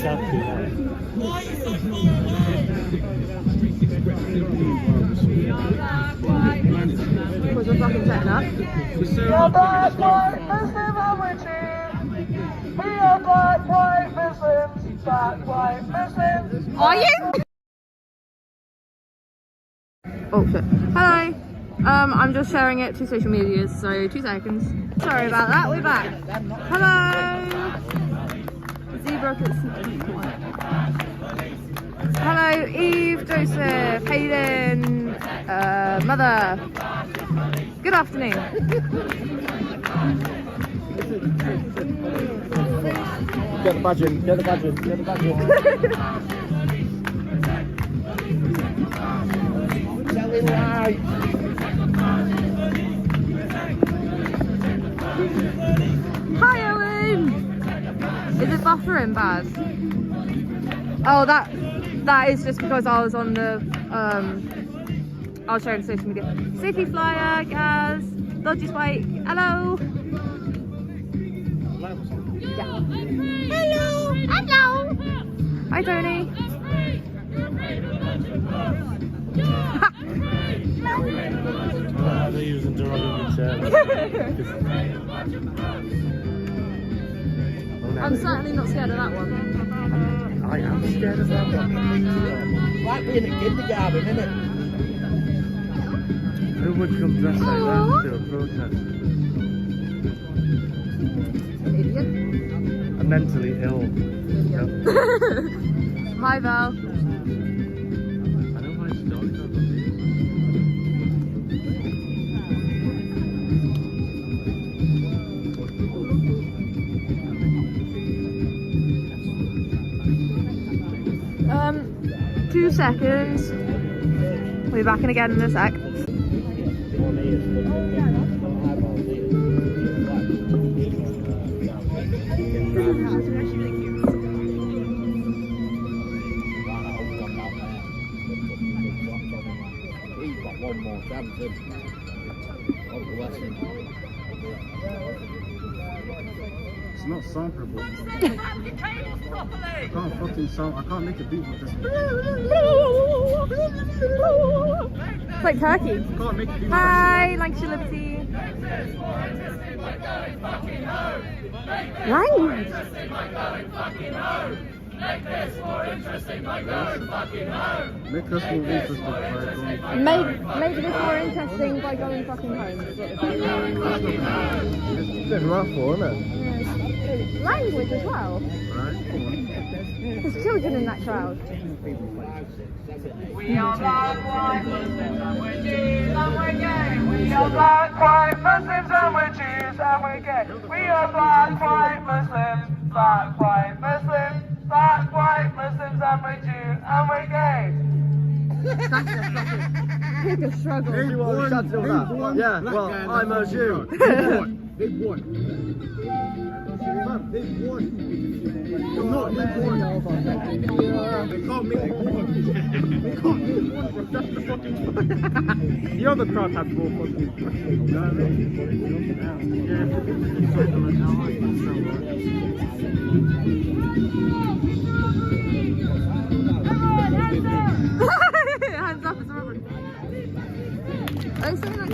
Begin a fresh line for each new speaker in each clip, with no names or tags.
Because we're fucking setting up.
We are black, white, Muslim and we're Jews. We are black, white, Muslims. Black, white, Muslims.
Are you? Oh shit. Hello. I'm just sharing it to social medias, so 2 seconds. Sorry about that, we're back. Hello. Zebra. Hello, Eve, Joseph, Hayden, Mother. Good afternoon.
Get the badge in, get the badge in, get the badge in. Telling lies.
Hi, Owen. Is it buffering bad? Oh, that is just because I was on the I'll share it on social media. City Flyer, Gaz, Dodgy Spike, hello. Yeah. Hello. Hello. Hi, Tony.
They're using derogatory terms.
I'm certainly not scared of that one.
I am scared of that one. Like being in kindergarten, innit? Who would come dressed like that to a protest?
An idiot.
A mentally ill.
Idiot. Hi, Val.
I don't mind stories of
them. 2 seconds. We'll be back in again in a sec.
One more chance. It's not samplable. I can't fucking sample. I can't make a beat with this.
It's like turkey.
I can't make a beat.
Hi, Lancashire Liberty. Language.
Make this more interesting by going fucking home.
Make us more interesting by going.
Make this more interesting by going fucking home.
It's a bit rough, isn't it?
Language as well.
Right, come on.
There's children in that crowd.
We are black, white, Muslims and we're Jews and we're gay. We are black, white, Muslims and we're Jews and we're gay. We are black, white, Muslims, black, white, Muslims. Black, white, Muslims, and we're Jews, and we're gay.
Take a struggle.
Everyone shut all that. Yeah, well, I'm a Jew. Big boy. Big boy. I'm not big boy. They can't make big boy. They can't make one. That's the fucking the other crowd has more fucking. You know what
Hands up, it's Robert. Oh, something like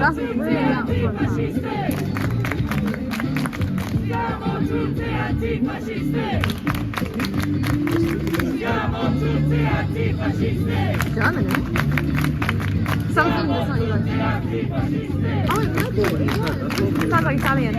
that's what you can see out Germany? Something that's not even. Oh, it sounds like Italian.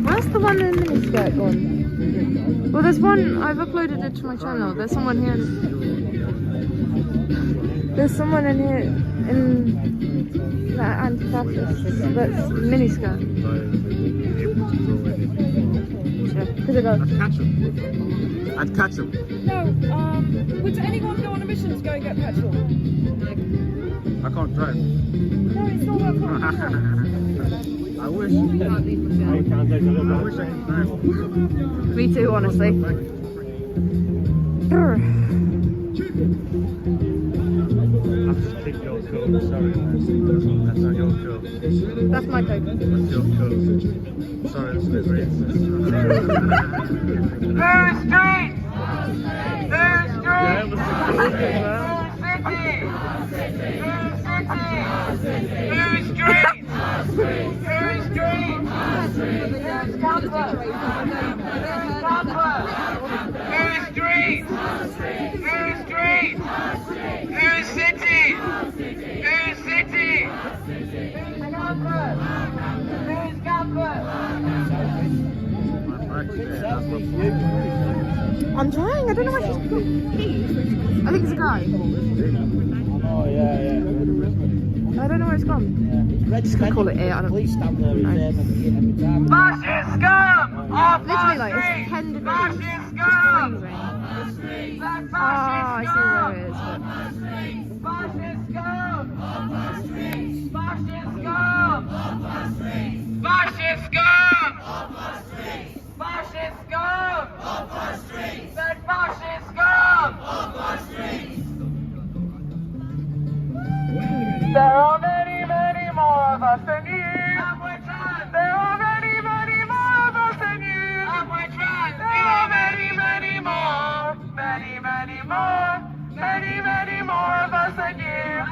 Where's the one in the miniskirt gone? Well, there's one, I've uploaded it to my channel. There's someone here. There's someone in here. That anti-fascist. That's miniskirt. Because it goes.
I'd catch him. I'd catch him.
No, would anyone go on a mission to go and get petrol?
I can't drive.
No, it's not worth it.
I wish. I wish I could drive.
Me too, honestly.
I've just kicked your code, sorry. That's not your code.
That's my code.
That's your code. Sorry, that's a bit racist.
Blue Street! Blue Street!
Yeah, it was the code, man.
Blue Street! Blue Street! Comfort! Blue Street! Blue Street! Blue City! Blue City! Comfort! Blue's comfort!
I'm trying. I don't know where she's gone. I think it's a guy.
Oh, yeah.
I don't know where it's gone. Just gonna call it here. I don't.
Police stand there every time.
Fascist scum! Off
Literally,
our
like,
street!
it's 10 degrees.
Fascist scum!
Freezing.
That's
Oh, I see where it is.
Fascist scum! Fascist scum! Fascist scum! Fascist scum! That fascist scum! There are many, many more of us than you. There are many, many more of us than you. There are many, many more. Many, many more. Many, many more of us than you.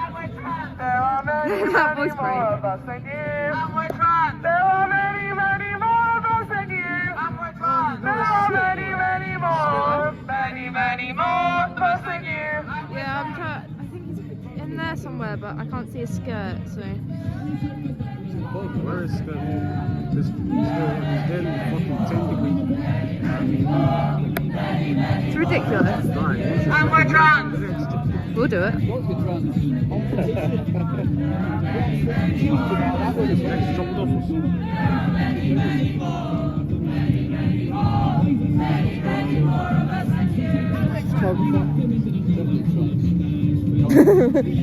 There are many,
That
many
voice
more
break.
of us than you. There are many, many more of us than you. There are many, many more. Many, many more of us than you.
Yeah, I'm trying. I think he's in there somewhere, but I can't see his skirt. So.
Where is the... It's nearly fucking 10 degrees.
It's ridiculous.
And we're drunk.
We'll do it.
Let's drop it off.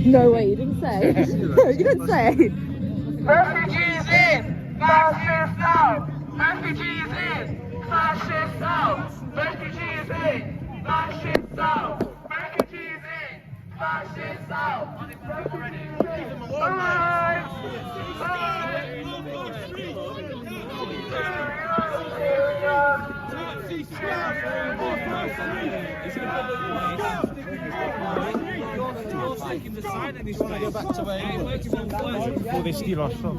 No way, you didn't say. You didn't say.
Refugees in, fascist out. Refugees in, fascist out. Refugees in, fascist out. Refugees in, fascist out. Refugees in, alright.
Before they steal our stuff.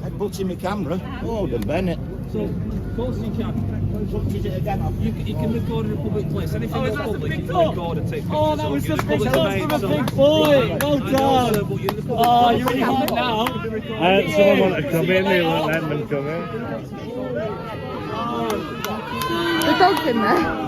I put in my camera. Oh, the Bennett.
So, of course you can. You can record in a public place. Anything that's public, you can record and take pictures.
Oh, that was
of.
the
You're in
big
public
talk from a
domain,
big
so-
boy. Well
I know,
done.
sir, but you're in the public
Oh,
place.
you're really hot now.
Someone wanted to come in, they won't let them come in.
The dog's in there.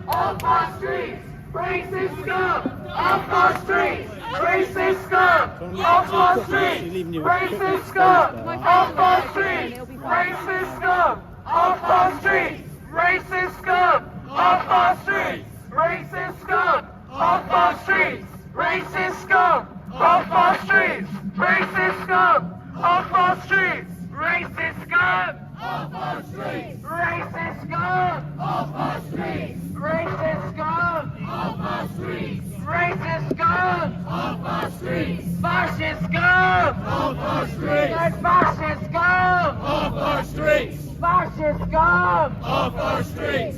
Off our streets, racist scum! Off our streets, racist scum! Off our streets, racist scum! Off our streets, racist scum! Off our streets, racist scum! Off our streets, racist scum! Off our streets, racist scum! Off our streets, racist scum! Off our streets, racist scum! Off our streets, racist scum! Off our streets, racist scum! Off our streets, racist scum! Off our streets, fascist scum! Off our streets, fascist scum! Off our streets, fascist scum! Off our streets.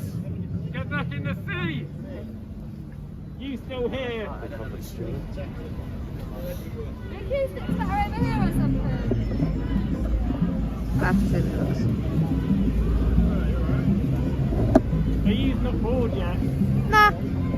Get back in the sea! You still here?
That's ridiculous.
Are you not bored yet?
Nah.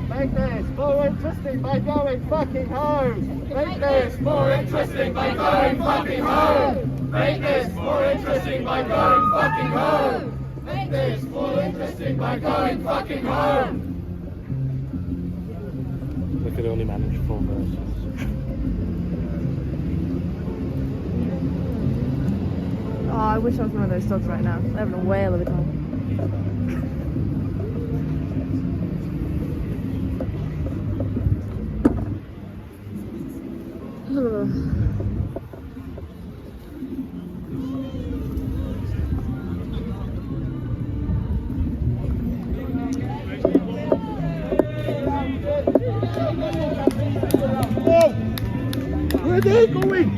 Make this more interesting by going fucking home. Make this more interesting by going fucking home. Make this more interesting by going fucking home.
Make
Make this more interesting by going fucking home.
We could only manage 4 verses.
Oh, I wish I was one of those dogs right now. They're having a whale of a time.
Where are they going?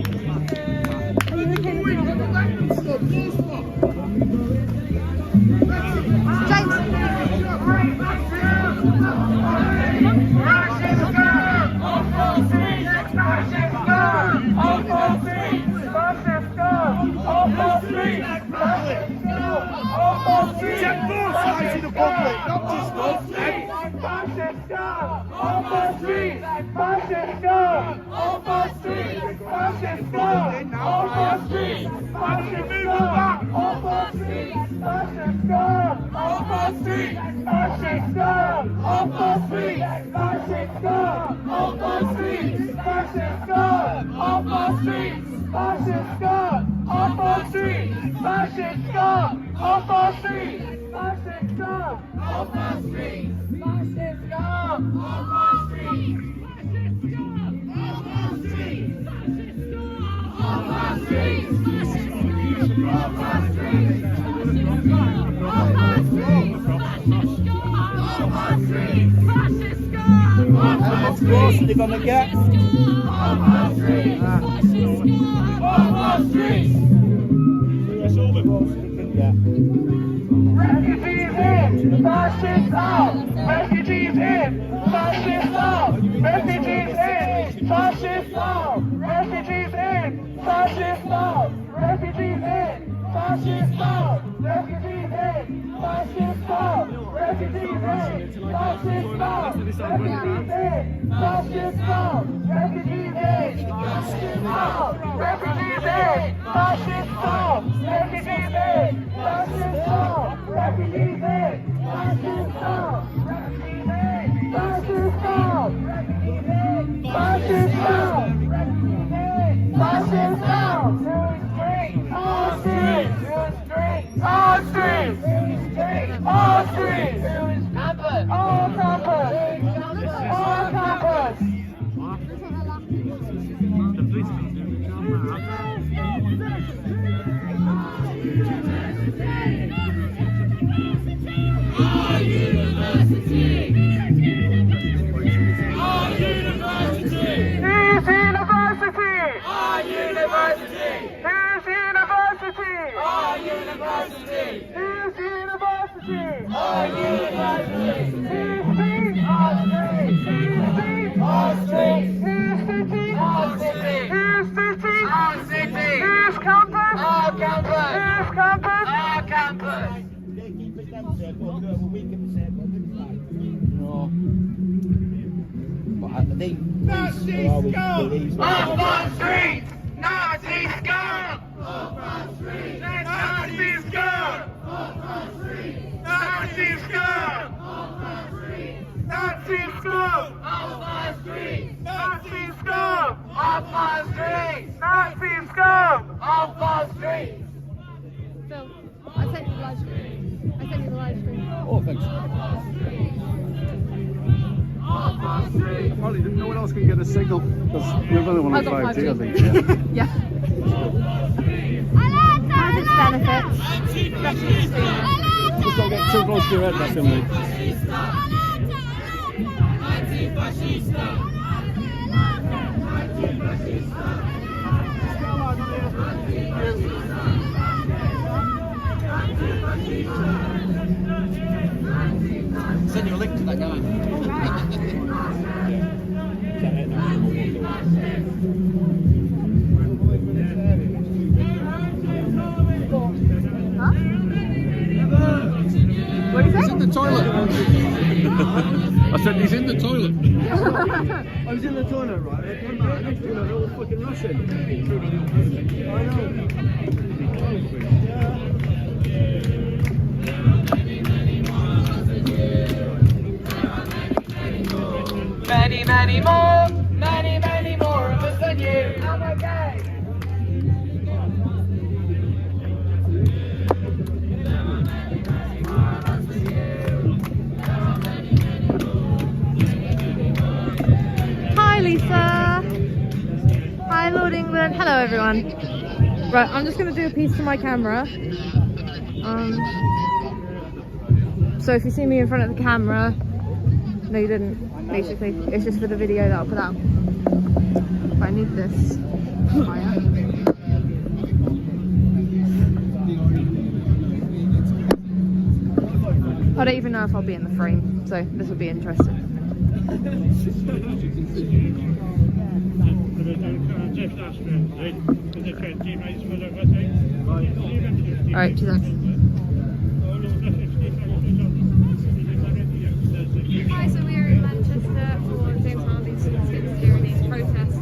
How close are they gonna get?
Refugees in, fascists out. Refugees in, fascists out. Refugees in, fascists out. Refugees in, fascists out. Refugees in, fascists out. Refugees in, fascists out. Refugees in, fascists out. Refugees in, fascists out. Refugees in, fascists out. Refugees in, fascists out. Refugees in, fascists out. Refugees in, fascists out. Refugees in, fascists out. Refugees in, fascists out. Refugees in, fascists out. All streets, all streets, all streets, campus, all campus, all campus.
Nazis go! Off on street! Nazis go! Off on street! Nazis go! Off on street! Nazis go! Off on street! Nazis go! Off on street! Nazis go! Off on street! Nazis go! Off on street!
Phil, I sent you the live stream. I sent you the live stream.
Oh, thanks. Probably no one else can get a signal because you're the only one on 5G, I think.
Yeah. Has its benefits.
Just don't get too close to your head, that's going to
Send you a link to that guy.
What do you
He's
say?
in the toilet. I said he's in the toilet.
I was in the toilet, right? I came back next to you, they're all fucking rushing. I know.
everyone. Right, I'm just gonna do a piece to my camera. So if you see me in front of the camera, no you didn't, basically. It's just for the video that I'll put out. But I need this higher. I don't even know if I'll be in the frame, so this will be interesting. Alright, 2 seconds. Hi, so we are in Manchester for James Harvey's Tyranny protest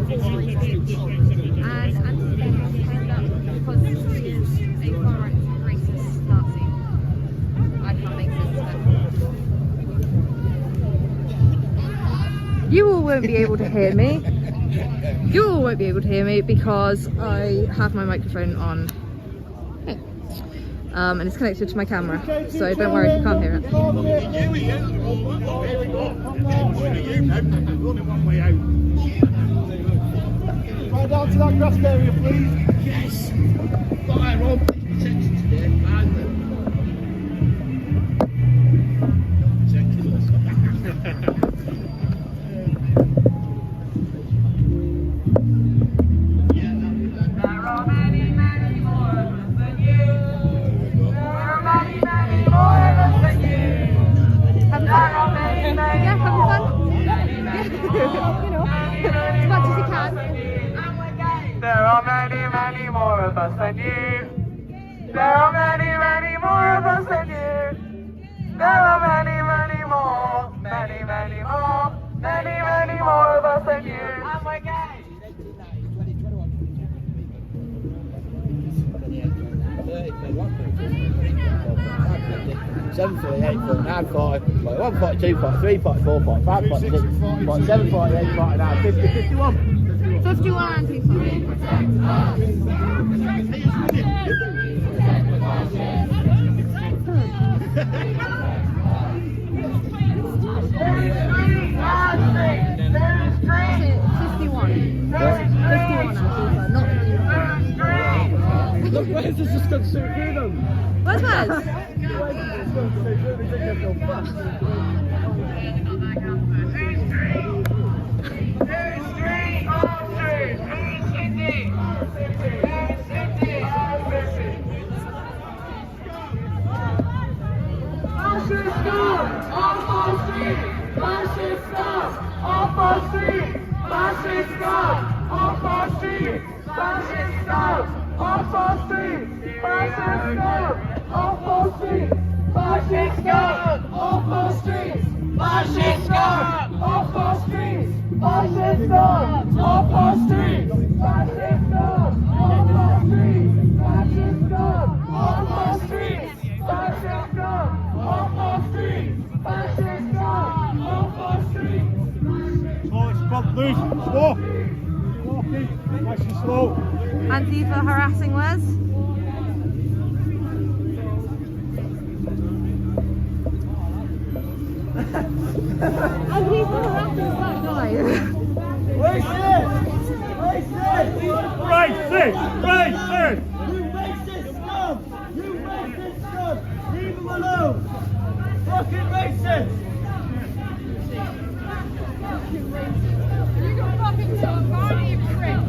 for free speech. And Anthony has turned up because he is a far-right racist Nazi. I can't make sense of it. You all won't be able to hear me. You all won't be able to hear me because I have my microphone on. And it's connected to my camera, so don't worry if you can't hear it.
Right down to that grass area, please.
Yes. Fire on. Attention today.
There are many, many more of us than you. There are many, many more of us than you. There are many, many more, many, many more, many, many more of us than you. And we're gay.
7, 48, 49, 40, 41, 42, 43, 44, 45, 46, 47, 48, 49, 50, 51.
51 and 240.
Look, where's this just got so through them?
Where's Wes? Antifa harassing Wes. Antifa harassing that guy.
Racist! Racist! Racist! You racist scum! You racist scum! Leave him alone! Fucking racist!
You can fucking talk, aren't you, prick?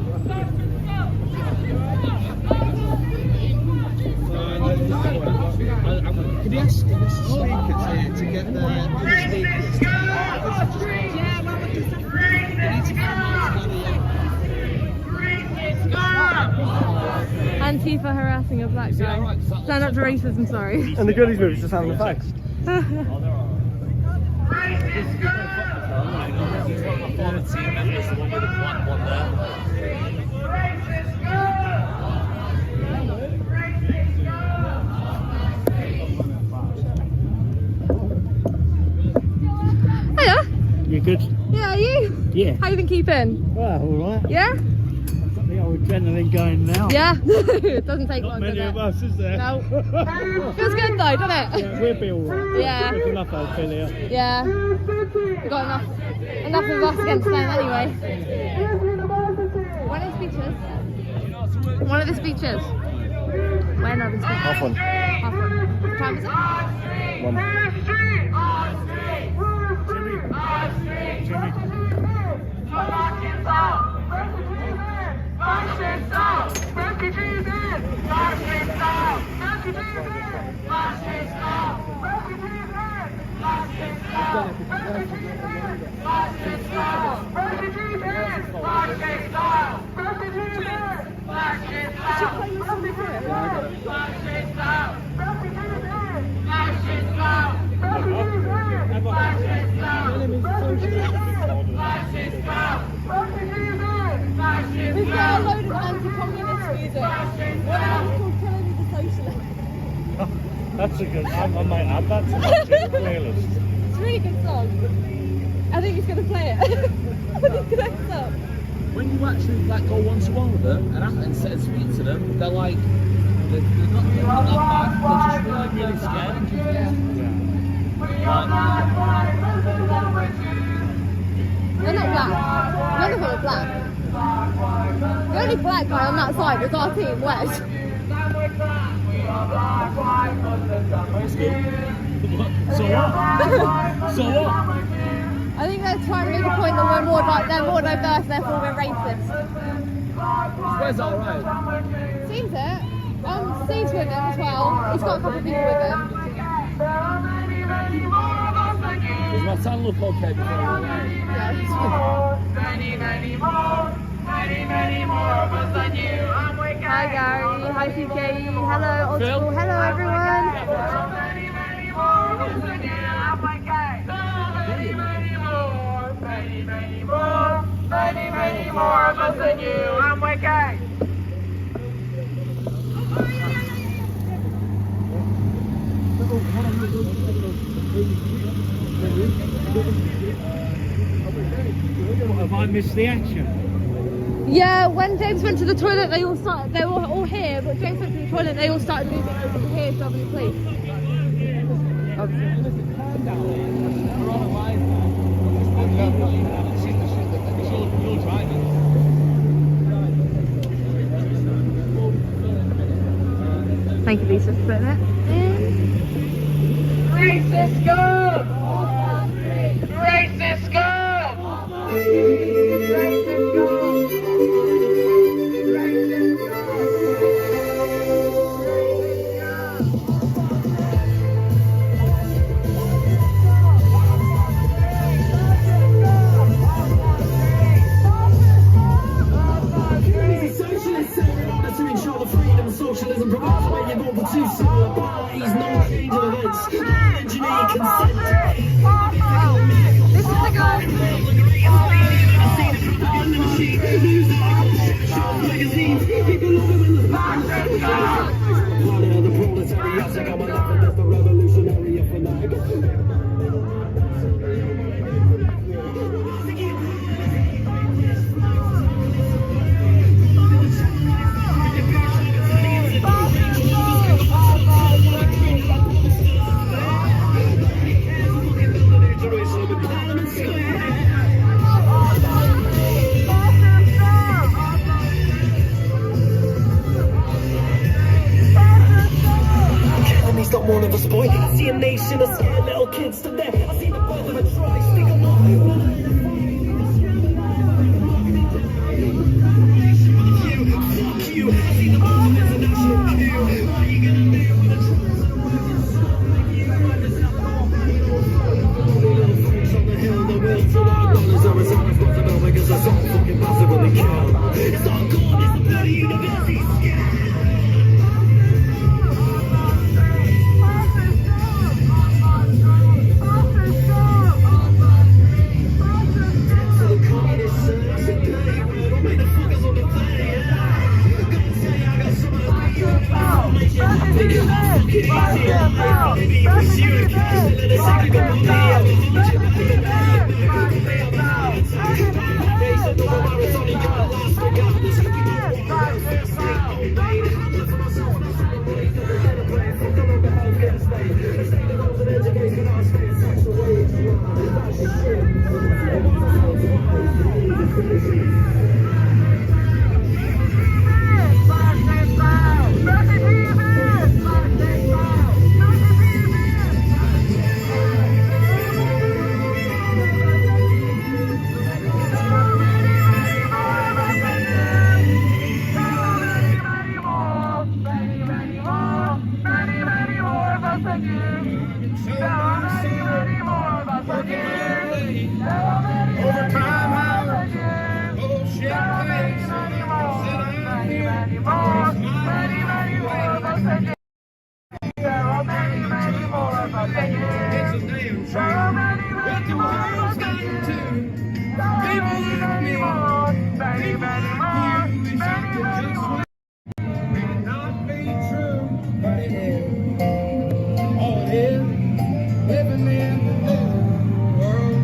Could you ask the speaker to get the speakers?
Antifa harassing a black guy. Stand up to racism, sorry.
And the goodies movie is just having a face.
Hiya.
You good?
Yeah, are you?
Yeah.
How you been keeping?
Well, alright.
Yeah?
Got the old adrenaline going now.
Yeah. It doesn't take
Not
long,
many
does
of
it?
us, is there?
No. Feels good though, doesn't it?
Yeah, we'll be alright.
Yeah.
There's enough old Phil here.
Yeah. We've got enough of us against them anyway. When is speeches? One of the speeches. When are the speeches?
Half one.
Half one. What time is it?
One.
We've got a load of anti-communist music. One of them called Tyranny the Socialist.
That's a good. I might add that to my playlist.
It's a really good song. I think he's going to play it. I think the next up.
When you actually like go one to one with them and sit and speak to them, they're like they're not that bad. They're just really scared.
They're not black. None of them are black. The only black guy on that side was our team, Wes.
So what? So what?
I think they're trying to make a point that they're more diverse, therefore we're racist.
Where's that alright?
Seems it. Steve's with him as well. He's got a couple of people with him.
Does my tan look okay before I go away?
Hi Gary, hi PK, hello old
Phil?
school, hello everyone.
Many more of us than you. I'm wicked.
Have I missed the action?
Yeah, when James went to the toilet, they were all here, but James went to the toilet, they all started moving over to here, so please. Thank you, Lisa, for putting it in.
Racist girl! Racist girl! Racist girl!
Socialism provides where you're born for two solar parties, no change of events, engineer consent.
This is the guy.
The proletariat, I'm a the revolutionary of the night. Not one of us, boy. I see a nation of scared little kids today. I see the birth of a try, stick 'em up. Fuck you. I see the birth of a national coup. What are you gonna do when the trolls are on the hill, the will to our runners are as I've got to know because I saw fucking massive when they kill. It's not God, it's the bloody university scam.
many, many more, many, many more.
Not be true, but it is. Oh, it is. Living in the middle world.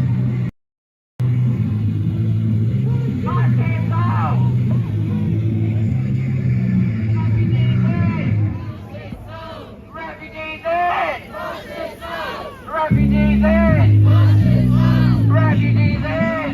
Refugees in! Refugees in! Refugees in!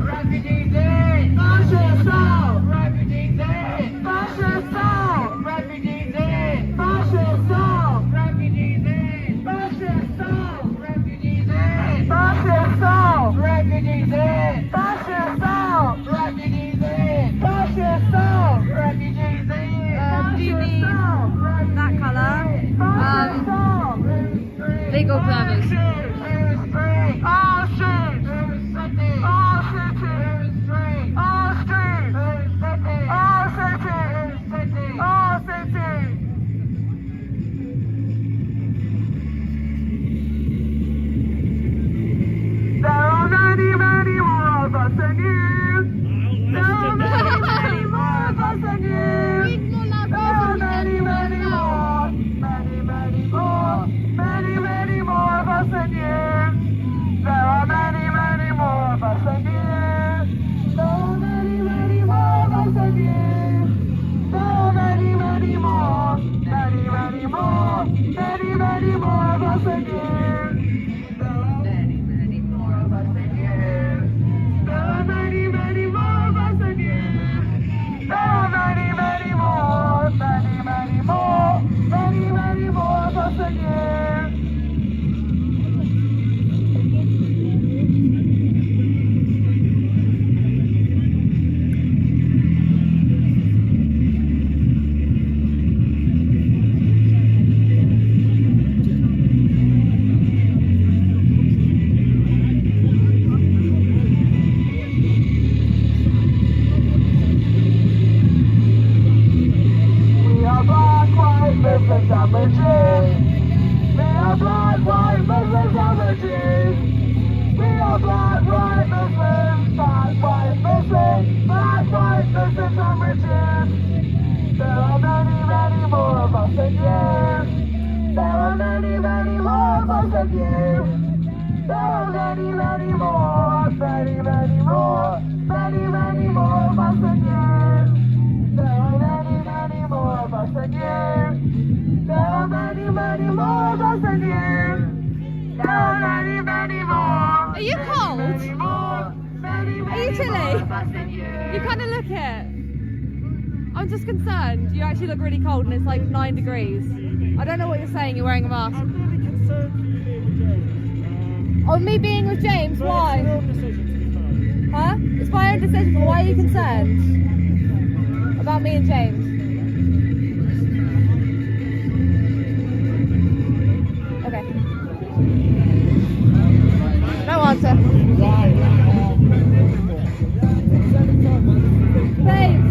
Refugees in! Fascist out! Refugees in! Fascist out! Refugees in! Fascist out! Refugees in! Fascist out! Refugees in! Fascist out! Refugees in! Fascist out! Refugees in! Fascist out! Refugees in!
Do you need that colour? Legal observers.
There are many, many more of us than you. There are many, many more of us than you. There are many, many more. Many, many more. Many, many more of us than you. There are many, many more of us than you. There are many, many more of us than you. There are many, many more. Many, many more. Many, many more of us than you. There are many, many more of us than you. There are many, many more of us than you. There are many, many more. Many, many more. Many, many more of us than you. We are black, white, Muslims, and the Jews. We are black, white, Muslims, and the Jews. We are black, white, Muslims, black, white, Muslims, black, white, Muslims, and the Jews. There are many, many more of us than you. There are many, many more of us than you. There are many, many more, many, many more, many, many more of us than you. There are many, many more of us than you. There are many, many more of us than you. There are many, many more.
Are you cold?
Many more, many,
Are you
many
chilly?
more of us than you.
You kind of look it. I'm just concerned. You actually look really cold and it's like 9 degrees. I don't know what you're saying. You're wearing a mask.
I'm really concerned for you being with James.
Oh, me being with James?
But
Why?
it's your own decision, to be fair.
Huh? It's my own decision, but why are you concerned? About me and James? Okay. No answer. Babe!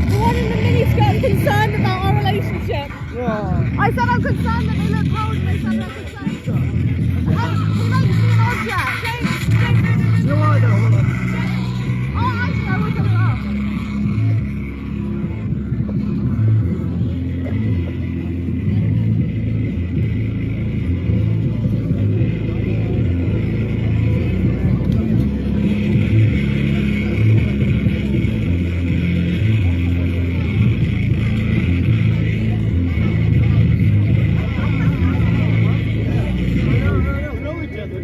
The one in the miniskirt concerned about our relationship.
Yeah.
I said I'm concerned that they look cold and they said they're concerned. He makes me an object. James.
No, I don't. Hold on.
Oh, actually, I will come up.
We know each other.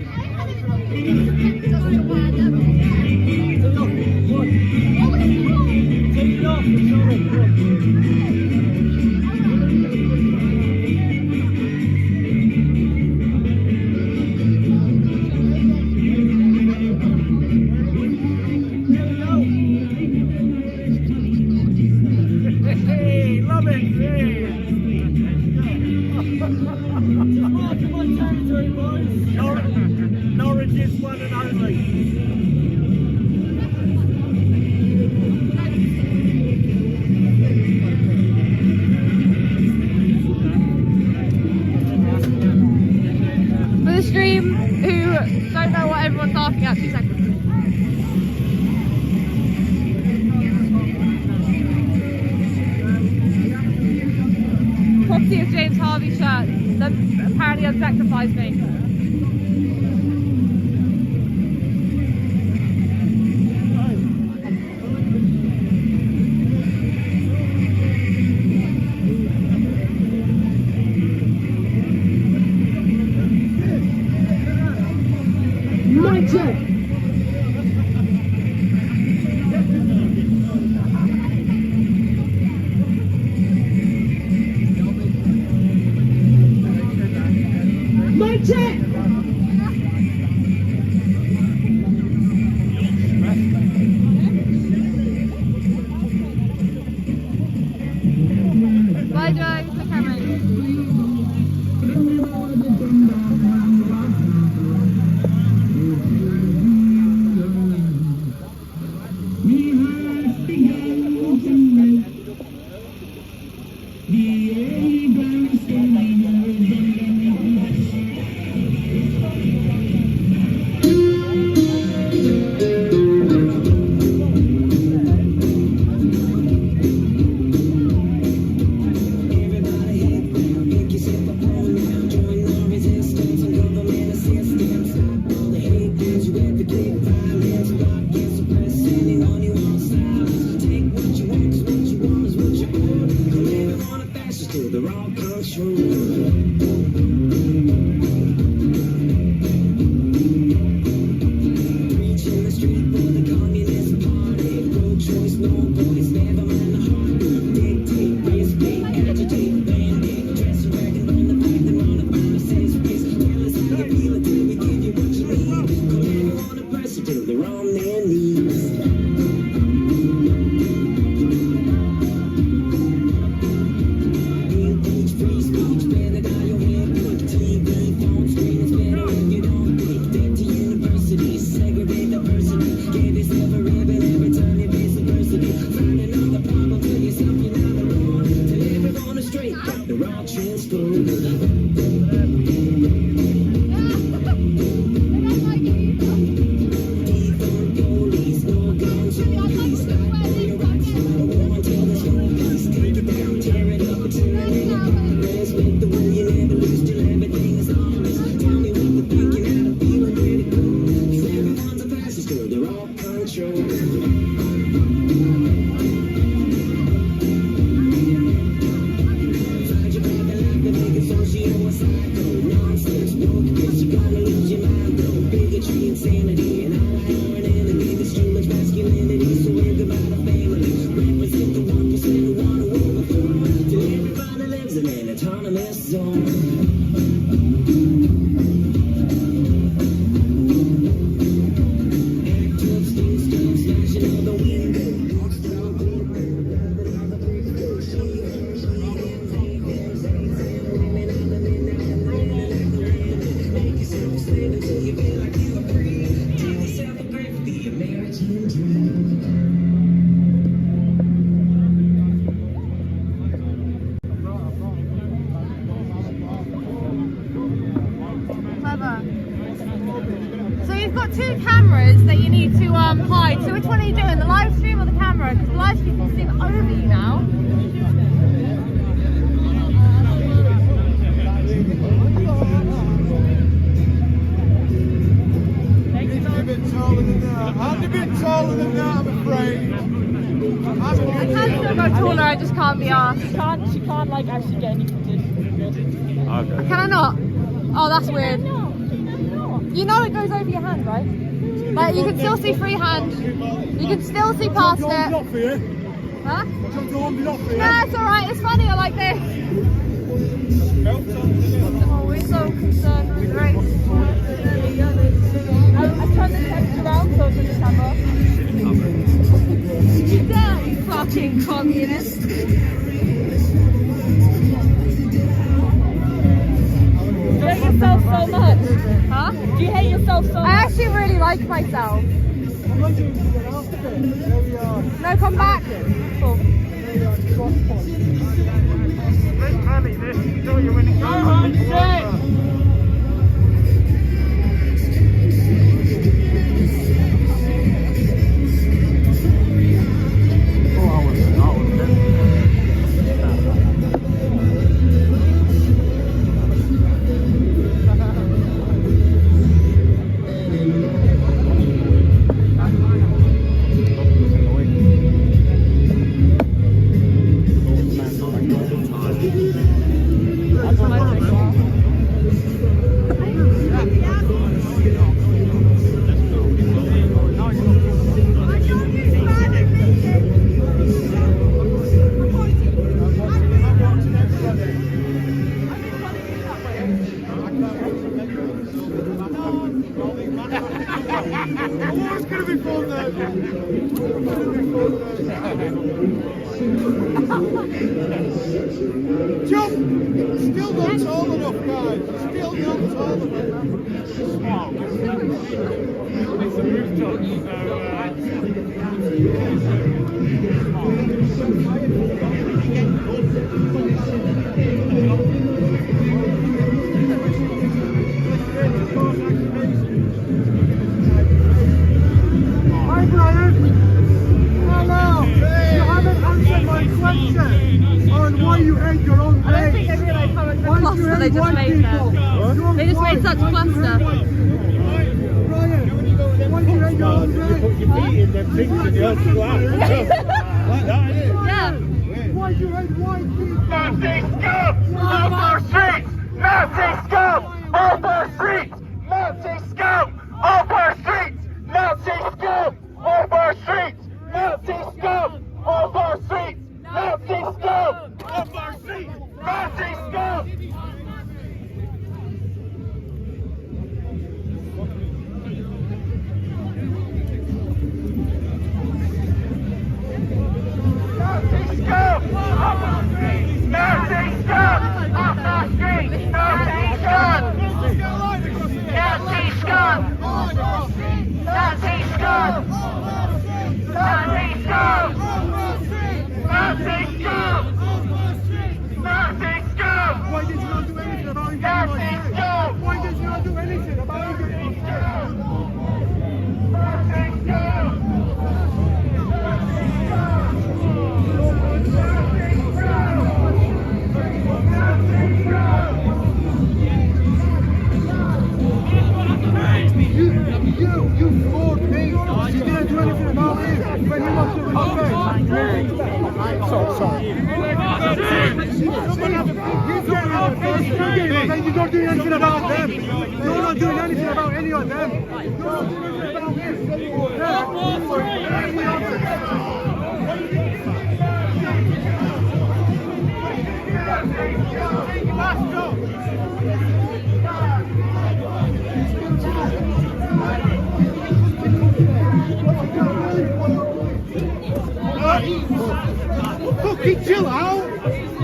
apparently objectifies me.
Mic check. Mic check.
Bye, Joe. Take care, mate. So you've got two cameras that you need to hide. So which one are you doing, the live stream or the camera? Because the live stream can see over you now.
I'm a bit taller than that, I'm afraid.
I can still go taller, I just can't be asked.
She can't like actually get any footage.
Okay.
Can I not? Oh, that's weird. You know it goes over your hand, right? Like you can still see freehand. You can still see past it. Huh? Nah, it's alright, it's funny, I like this. Oh, we're so concerned with race.
I turned the text around so to the camera.
Get down, you fucking communist.
Do you hate yourself so much?
Huh?
Do you hate yourself so much?
I actually really like myself. No, come back. Cool.
Jump! Still not tall enough, guys. Still not tall enough.
It's a rooftop,
Hi, Brian. Hello. You haven't answered my question on why you hate your own
I don't think
race.
they realise how much of a
Why do you
cluster they
hate
just
white
made
people?
there. They just made such a cluster.
Brian, why do you hate your own race?
put your feet in them things and you have to go out. Like that, innit?
Yeah.
Why do you hate white people?
Nazi scum off our streets! Nazi scum off our streets! Nazi scum off our streets! Nazi scum off our streets! Nazi scum off our streets! Nazi scum off our streets! Nazi scum! Nazi scum off our streets! Nazi scum off our streets! Nazi scum! Nazi scum! Nazi scum! Nazi scum! Nazi scum! Nazi scum!
Why did you not do anything about it?
Nazi scum!
Why did you not do anything about it?
Nazi scum!
You floored me. You didn't do anything about it. When you lost your Sorry. You don't do anything about them. You're not doing anything about any of them. You're not doing anything Fucking chill out.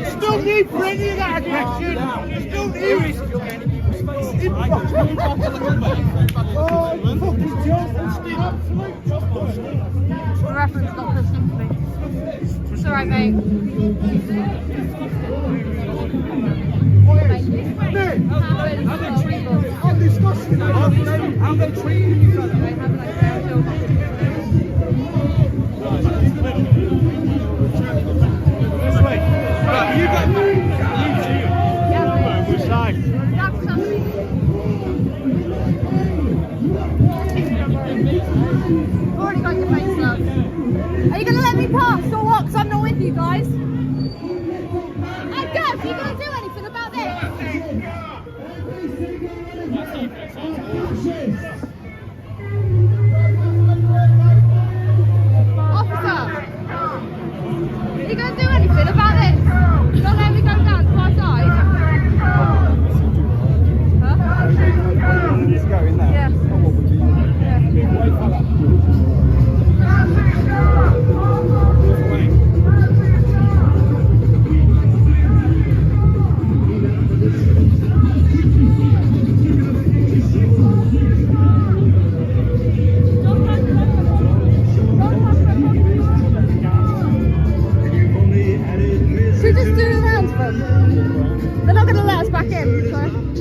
Still need plenty of that aggression. Still need. Oh, fucking chill.
The reference not listening to me. It's alright, mate.
I'm disgusting. How they treating you?
You got me. Which side?
Already got your face up. Are you gonna let me pass or what? Because I'm not with you guys. Hey, Gav, are you gonna do anything about this? Officer, are you gonna do anything about this? Don't let me go down to my side. Huh?
Let's go in there.
Yeah. Should we just do the rounds for them? They're not going to let us back in, so.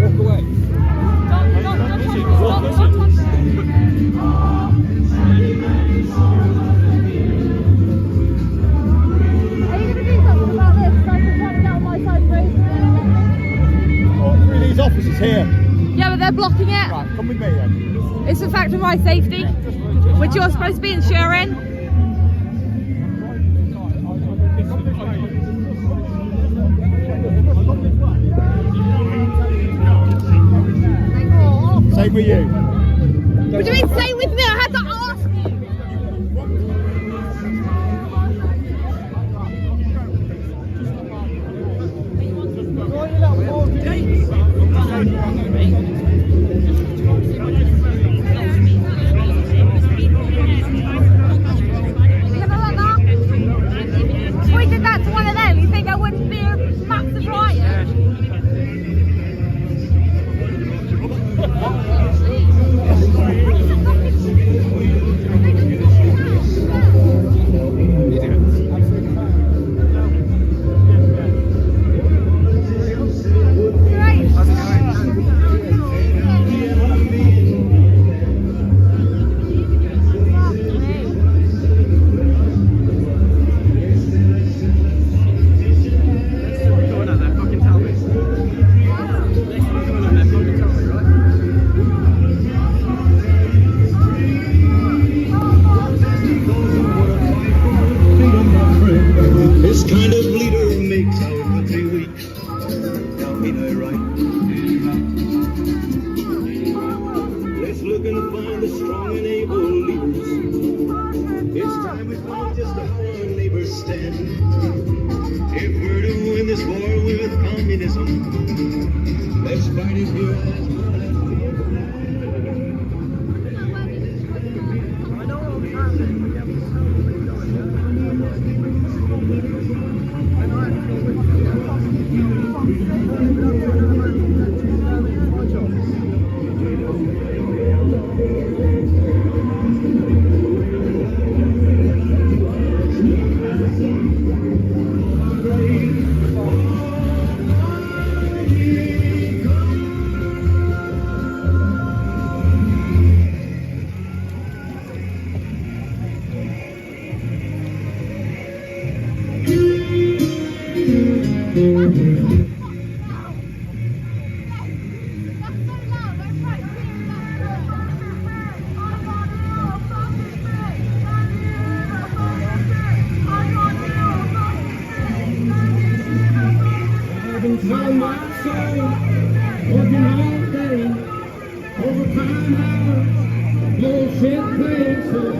Walk away.
Are you going to do something about this so I can come down my side, please?
Through these officers here.
Yeah, but they're blocking it.
Right, come with me then.
It's a fact of my safety, which you're supposed to be ensuring.
Same with you.
What do you mean, stay with me? I had to ask you.
said, if we're to win this war with communism, let's fight it here as well as Sold my soul, working all day, overtime hours, bullshit places,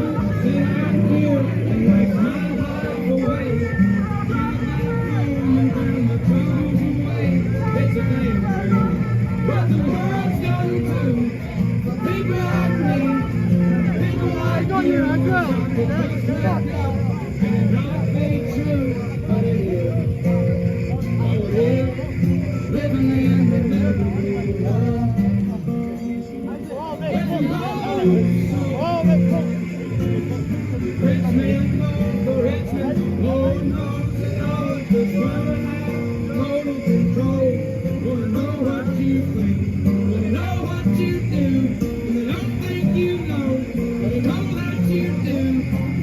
sit out here and waste my life away. Drive that home and burn my troubles away. It's a damn shame, but the world's done too. For people like me, people like you, and it not be true, but it is. Oh, it is. Living in the middle world. Rich men go for rich men. Lord knows it all. Just running out, total control. Wanna know what you think, wanna know what you do. And they don't think you know, but they know that you do.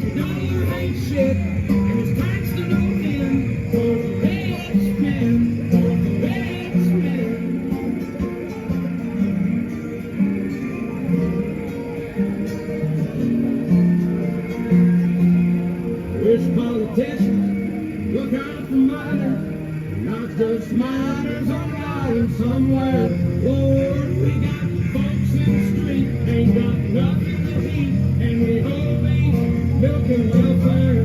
Your dollar ain't shit, and it's tax to no end. For the rich men, for the rich men. Rich politicians look out for miners, not just miners on an island somewhere. Lord, we got folks in the street, ain't got nothing to eat, and we always milking welfare.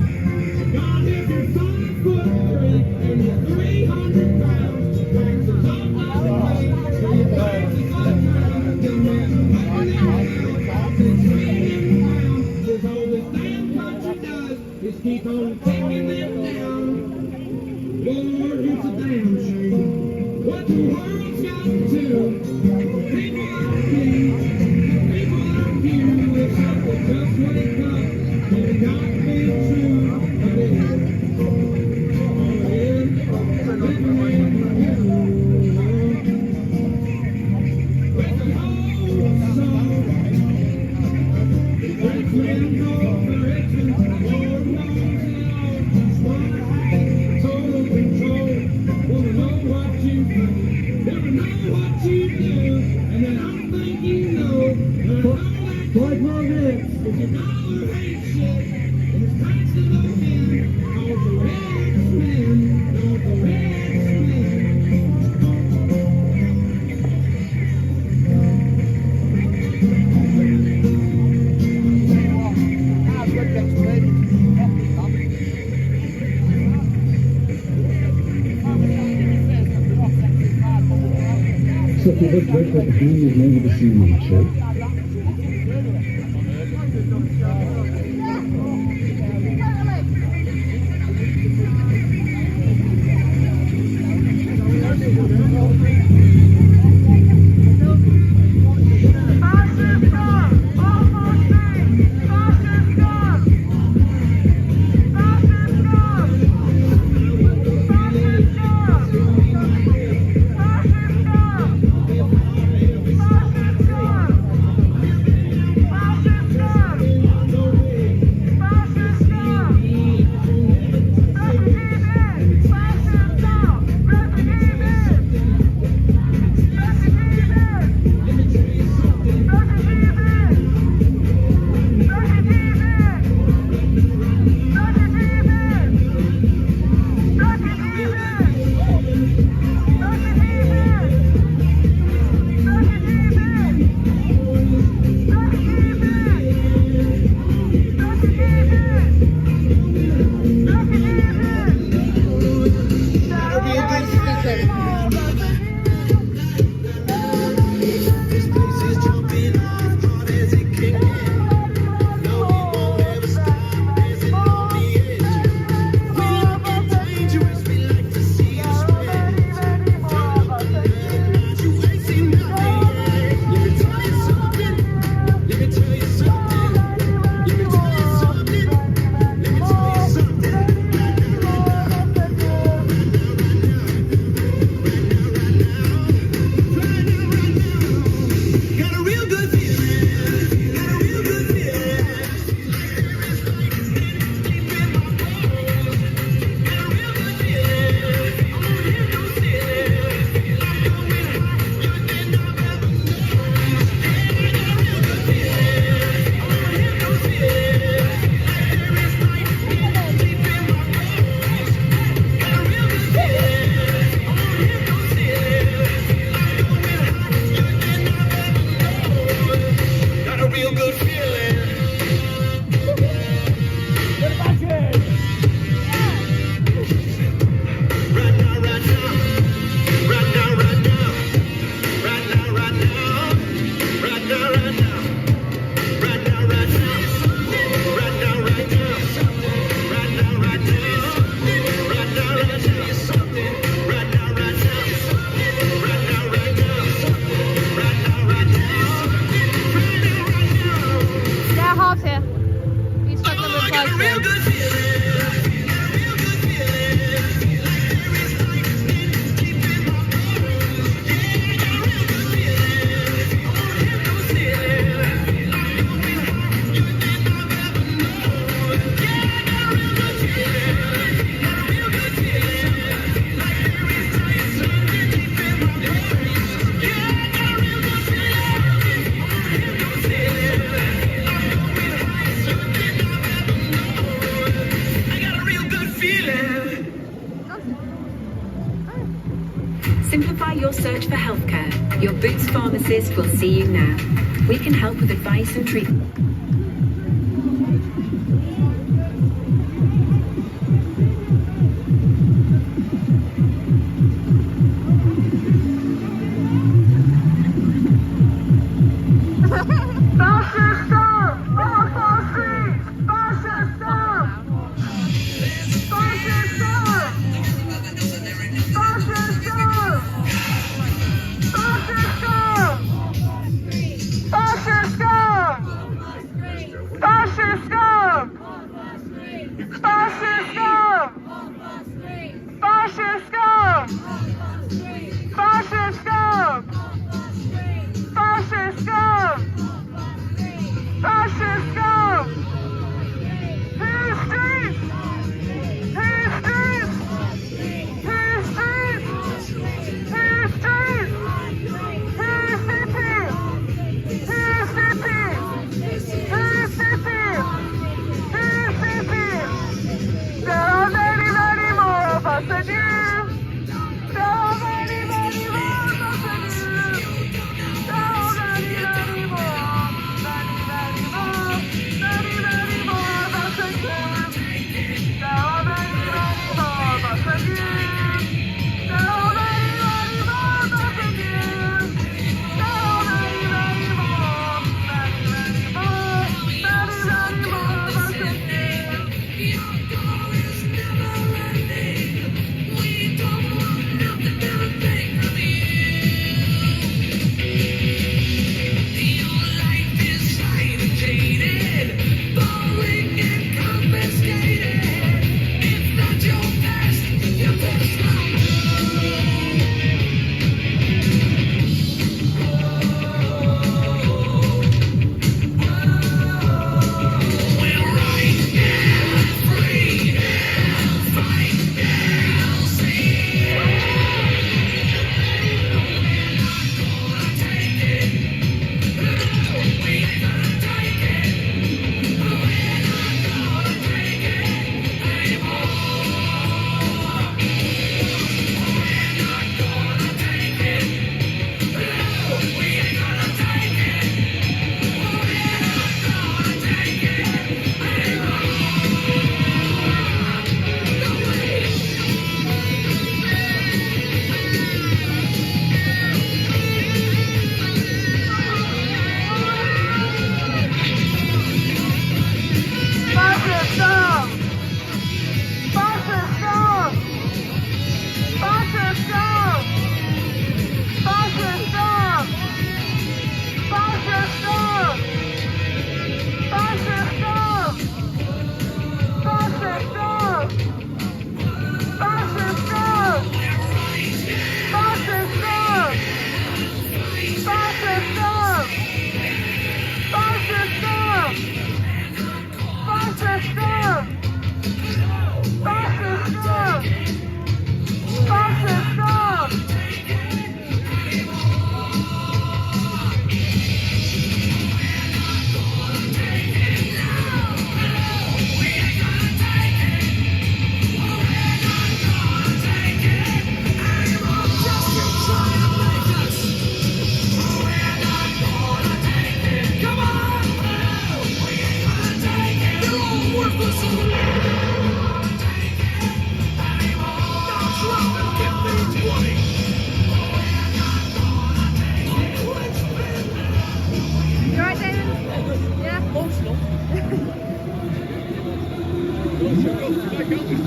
God, if you're 5'3" and you're 300 pounds, taxes on my way, so your taxes on ground, then we're money out, it's swinging round, 'cause all this damn country does is keep on taking them down. Lord, it's a damn shame what the world's got to do. People like me, people like you, wish I could just wake up and it not be true, but it is. Oh, it is. Living in the middle world. With an old song, rich men go for rich men. Lord knows it all. Just wanna have total control. Wanna know what you think, wanna know what you do, and then I think you know, and I know that you know, if your dollar ain't shit, and it's tax to no end, all the rich men, all the rich men.
So if you look right at the hand, you've never seen my shirt.
Simplify your search for healthcare. Your Boots pharmacist will see you now. We can help with advice and treatment.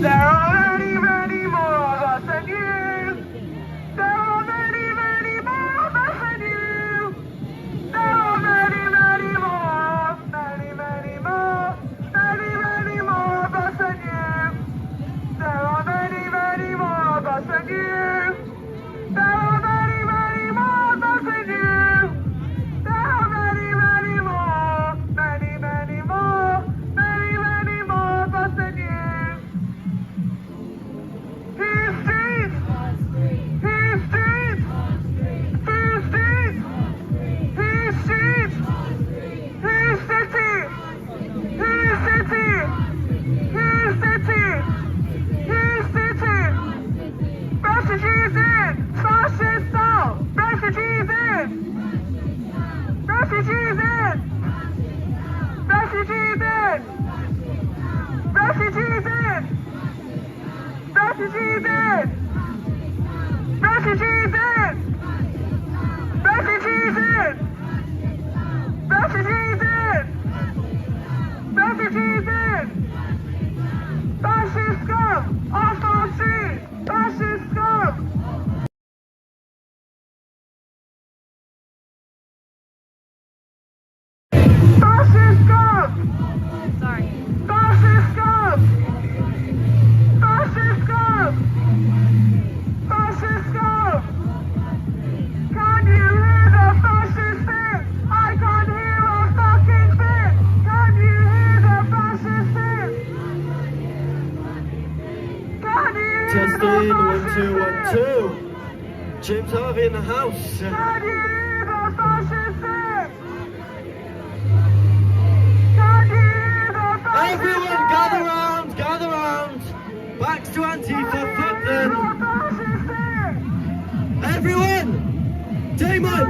There are many, many more of us than you. There are many, many more of us than you. There are many, many more, many, many more, many, many more Refugees in! Refugees in! Refugees in! Refugees in! Refugees in! Fascist scum! Off our streets! Fascist scum! Fascist scum!
Sorry.
Fascist scum! Fascist scum! Fascist scum! Can you hear the fascist fit? I can't hear a fucking bit! Can you hear the fascist fit? Can you hear
Testing,
the
1, 2, 1, 2. James Harvey in the house.
Can you hear the fascist fit? Can you hear the fascist
Everyone gather round, gather round. Backs to Antifa, fuck them. Everyone! Damon!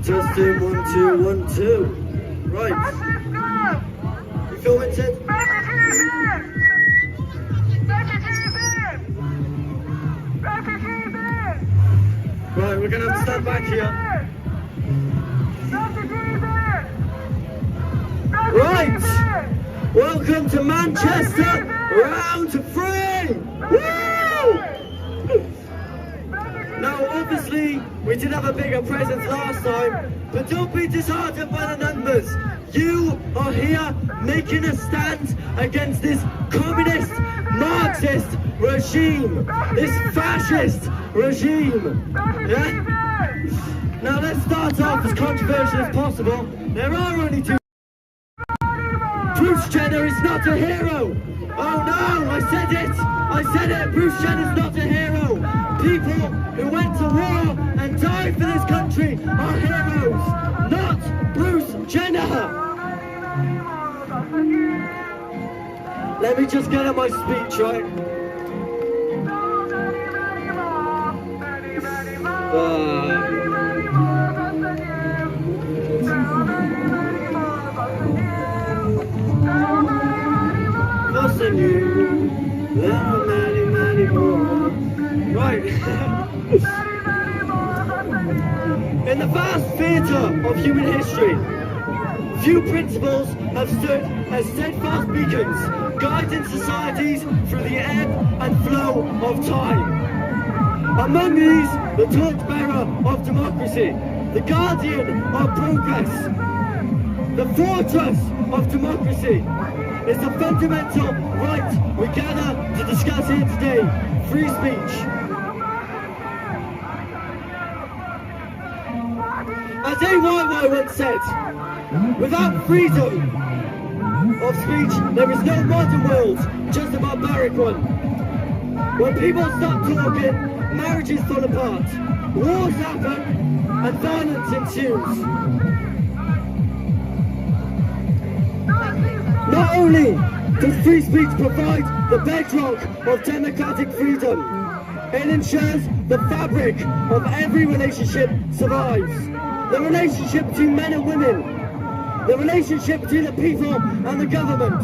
Testing, 1, 2, 1, 2. Right. You filming, Ted? Right, we're gonna have to stand back here. Right! Welcome to Manchester, round 3! Woo! Now, obviously, we did have a bigger presence last time, but don't be disheartened by the numbers. You are here making a stand against this communist, Marxist regime, this fascist regime. Yeah? Now, let's start off as controversial as possible. There are only two. Bruce Jenner is not a hero. Oh no, I said it. I said it. Bruce Jenner's not a hero. People who went to war and died for this country are heroes, not Bruce Jenner. Let me just get at my speech, right? Nothing new. There are many, many more. Right. In the vast theatre of human history, few principles have stood as steadfast beacons, guiding societies through the ebb and flow of time. Among these, the torchbearer of democracy, the guardian of progress, the fortress of democracy, is the fundamental right we gather to discuss here today, free speech. As AYY once said, without freedom of speech, there is no modern world, just a barbaric one. When people stop talking, marriages fall apart, wars happen, and violence ensues. Not only does free speech provide the bedrock of democratic freedom, it ensures the fabric of every relationship survives. The relationship between men and women, the relationship between the people and the government,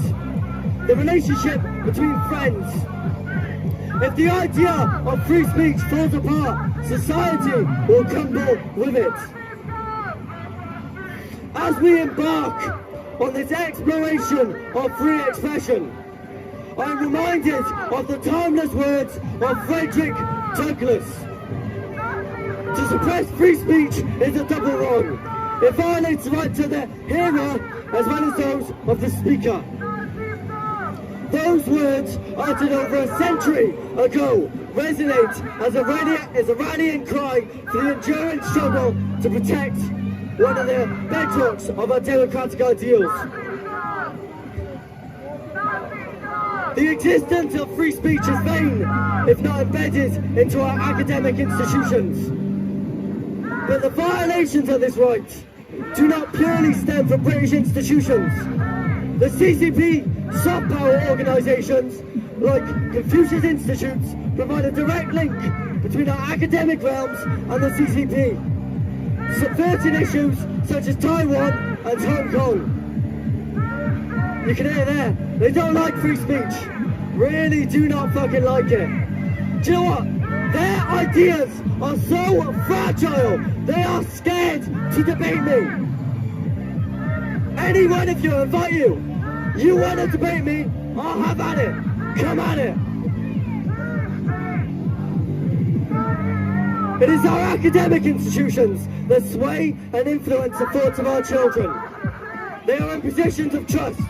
the relationship between friends. If the idea of free speech falls apart, society will crumble with it. As we embark on this exploration of free expression, I'm reminded of the timeless words of Frederick Douglass. To suppress free speech is a double wrong. It violates the right to the hearer as well as those of the speaker. Those words, uttered over a century ago, resonate as a rallying cry for the enduring struggle to protect one of the bedrocks of our democratic ideals. The existence of free speech is vain if not embedded into our academic institutions. But the violations of this right do not purely stem from British institutions. The CCP soft power organisations like Confucius Institutes provide a direct link between our academic realms and the CCP, subverting issues such as Taiwan and Hong Kong. You can hear there, they don't like free speech. Really do not fucking like it. Do you know what? Their ideas are so fragile, they are scared to debate me. Any one of you, I invite you. You want to debate me? I'll have at it. Come at it. It is our academic institutions that sway and influence the thoughts of our children. They are in positions of trust,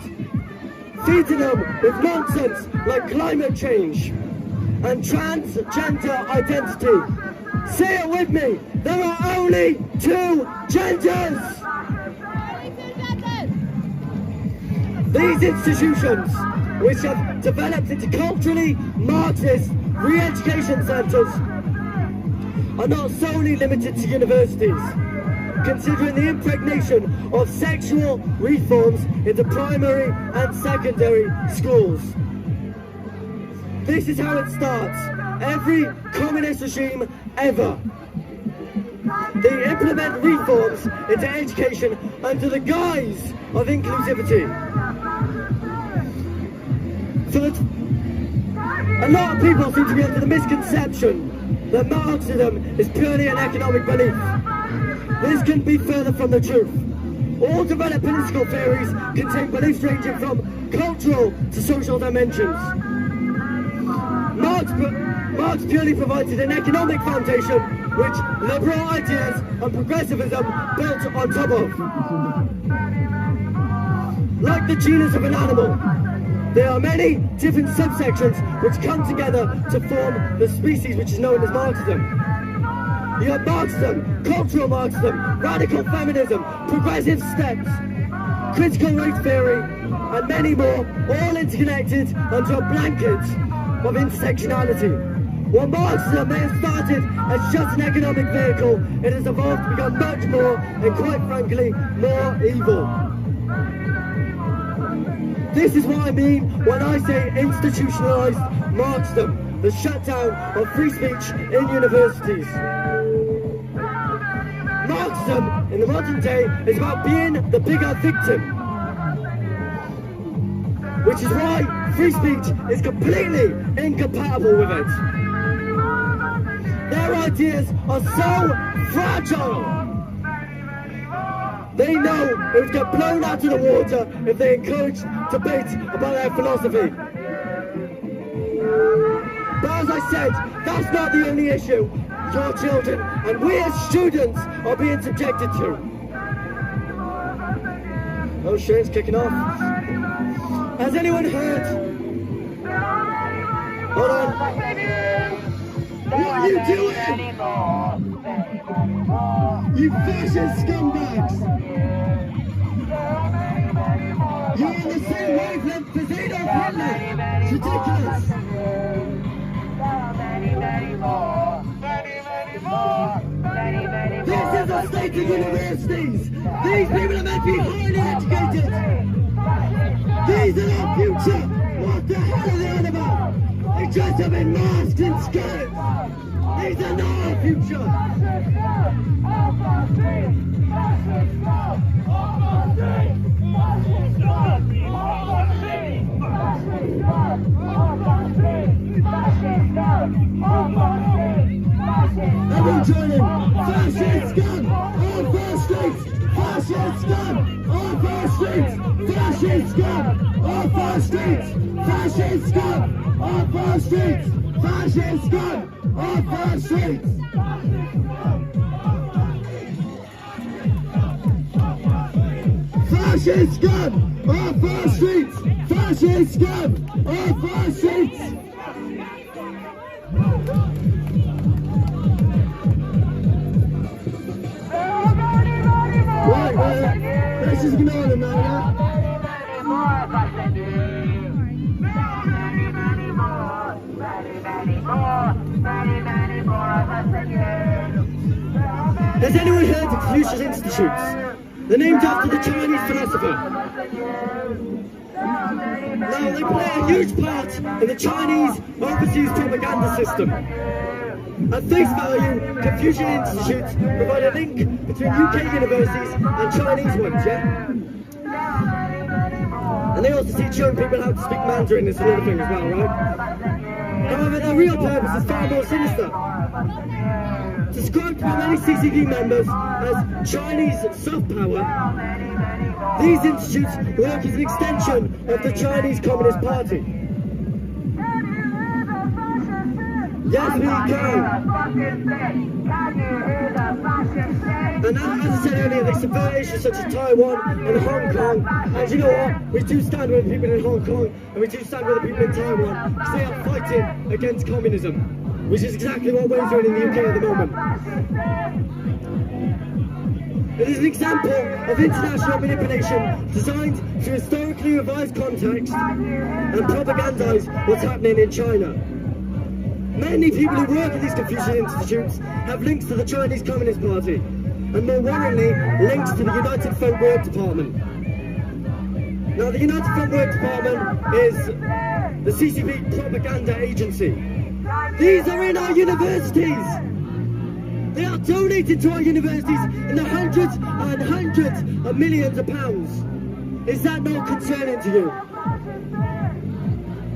feeding them with nonsense like climate change and transgender identity. Say it with me, there are only two genders! These institutions, which have developed into culturally Marxist re-education centres, are not solely limited to universities, considering the impregnation of sexual reforms into primary and secondary schools. This is how it starts. Every communist regime ever. They implement reforms into education under the guise of inclusivity. A lot of people seem to be under the misconception that Marxism is purely an economic belief. This can be further from the truth. All developed political theories contain beliefs ranging from cultural to social dimensions. Marx purely provided an economic foundation which liberal ideas and progressivism built on top of. Like the genus of an animal, there are many different subsections which come together to form the species which is known as Marxism. You have Marxism, cultural Marxism, radical feminism, progressive steps, critical race theory, and many more, all interconnected under a blanket of intersectionality. While Marxism may have started as just an economic vehicle, it has evolved to become much more, and quite frankly, more evil. This is what I mean when I say institutionalized Marxism, the shutdown of free speech in universities. Marxism, in the modern day, is about being the bigger victim. Which is why free speech is completely incompatible with it. Their ideas are so fragile. They know it would get blown out of the water if they encourage debate about their philosophy. But as I said, that's not the only issue your children and we as students are being subjected to. Oh shit, it's kicking off. Has anyone heard? Hold on. What are you doing? You fascist scumbags! You're on the same wavelength as Adolf Hitler! It's ridiculous! This is the state of universities! These people are meant to be highly educated! These are our future! What the hell are they on about? They just have been masked in skirts! These are not our future! Everyone join in! Fascist scum! On First Street! Fascist scum! On First Street! Fascist scum! On First Street! Fascist scum! On First Street! Fascist scum! On First Street! Fascist scum! On First Street! Fascist scum! On First Street! Right, let's just ignore them now, yeah? Has anyone heard of Confucius Institutes? They're named after the Chinese philosopher. Now, they play a huge part in the Chinese overseas propaganda system. At face value, Confucian Institutes provide a link between UK universities and Chinese ones, yeah? And they also teach young people how to speak Mandarin and sort of thing as well, right? However, their real purpose is far more sinister. Described by many CCP members as Chinese soft power, these institutes work as an extension of the Chinese Communist Party. Yes, we can. And as I said earlier, they subvert issues such as Taiwan and Hong Kong. And you know what? We do stand with the people in Hong Kong and we do stand with the people in Taiwan because they are fighting against communism, which is exactly what we're doing in the UK at the moment. It is an example of international manipulation designed to historically revise context and propagandise what's happening in China. Many people who work at these Confucian institutes have links to the Chinese Communist Party, and more worryingly, links to the United Front Work Department. Now, the United Front Work Department is the CCP propaganda agency. These are in our universities! They are donated to our universities in the hundreds and hundreds of millions of pounds. Is that not concerning to you?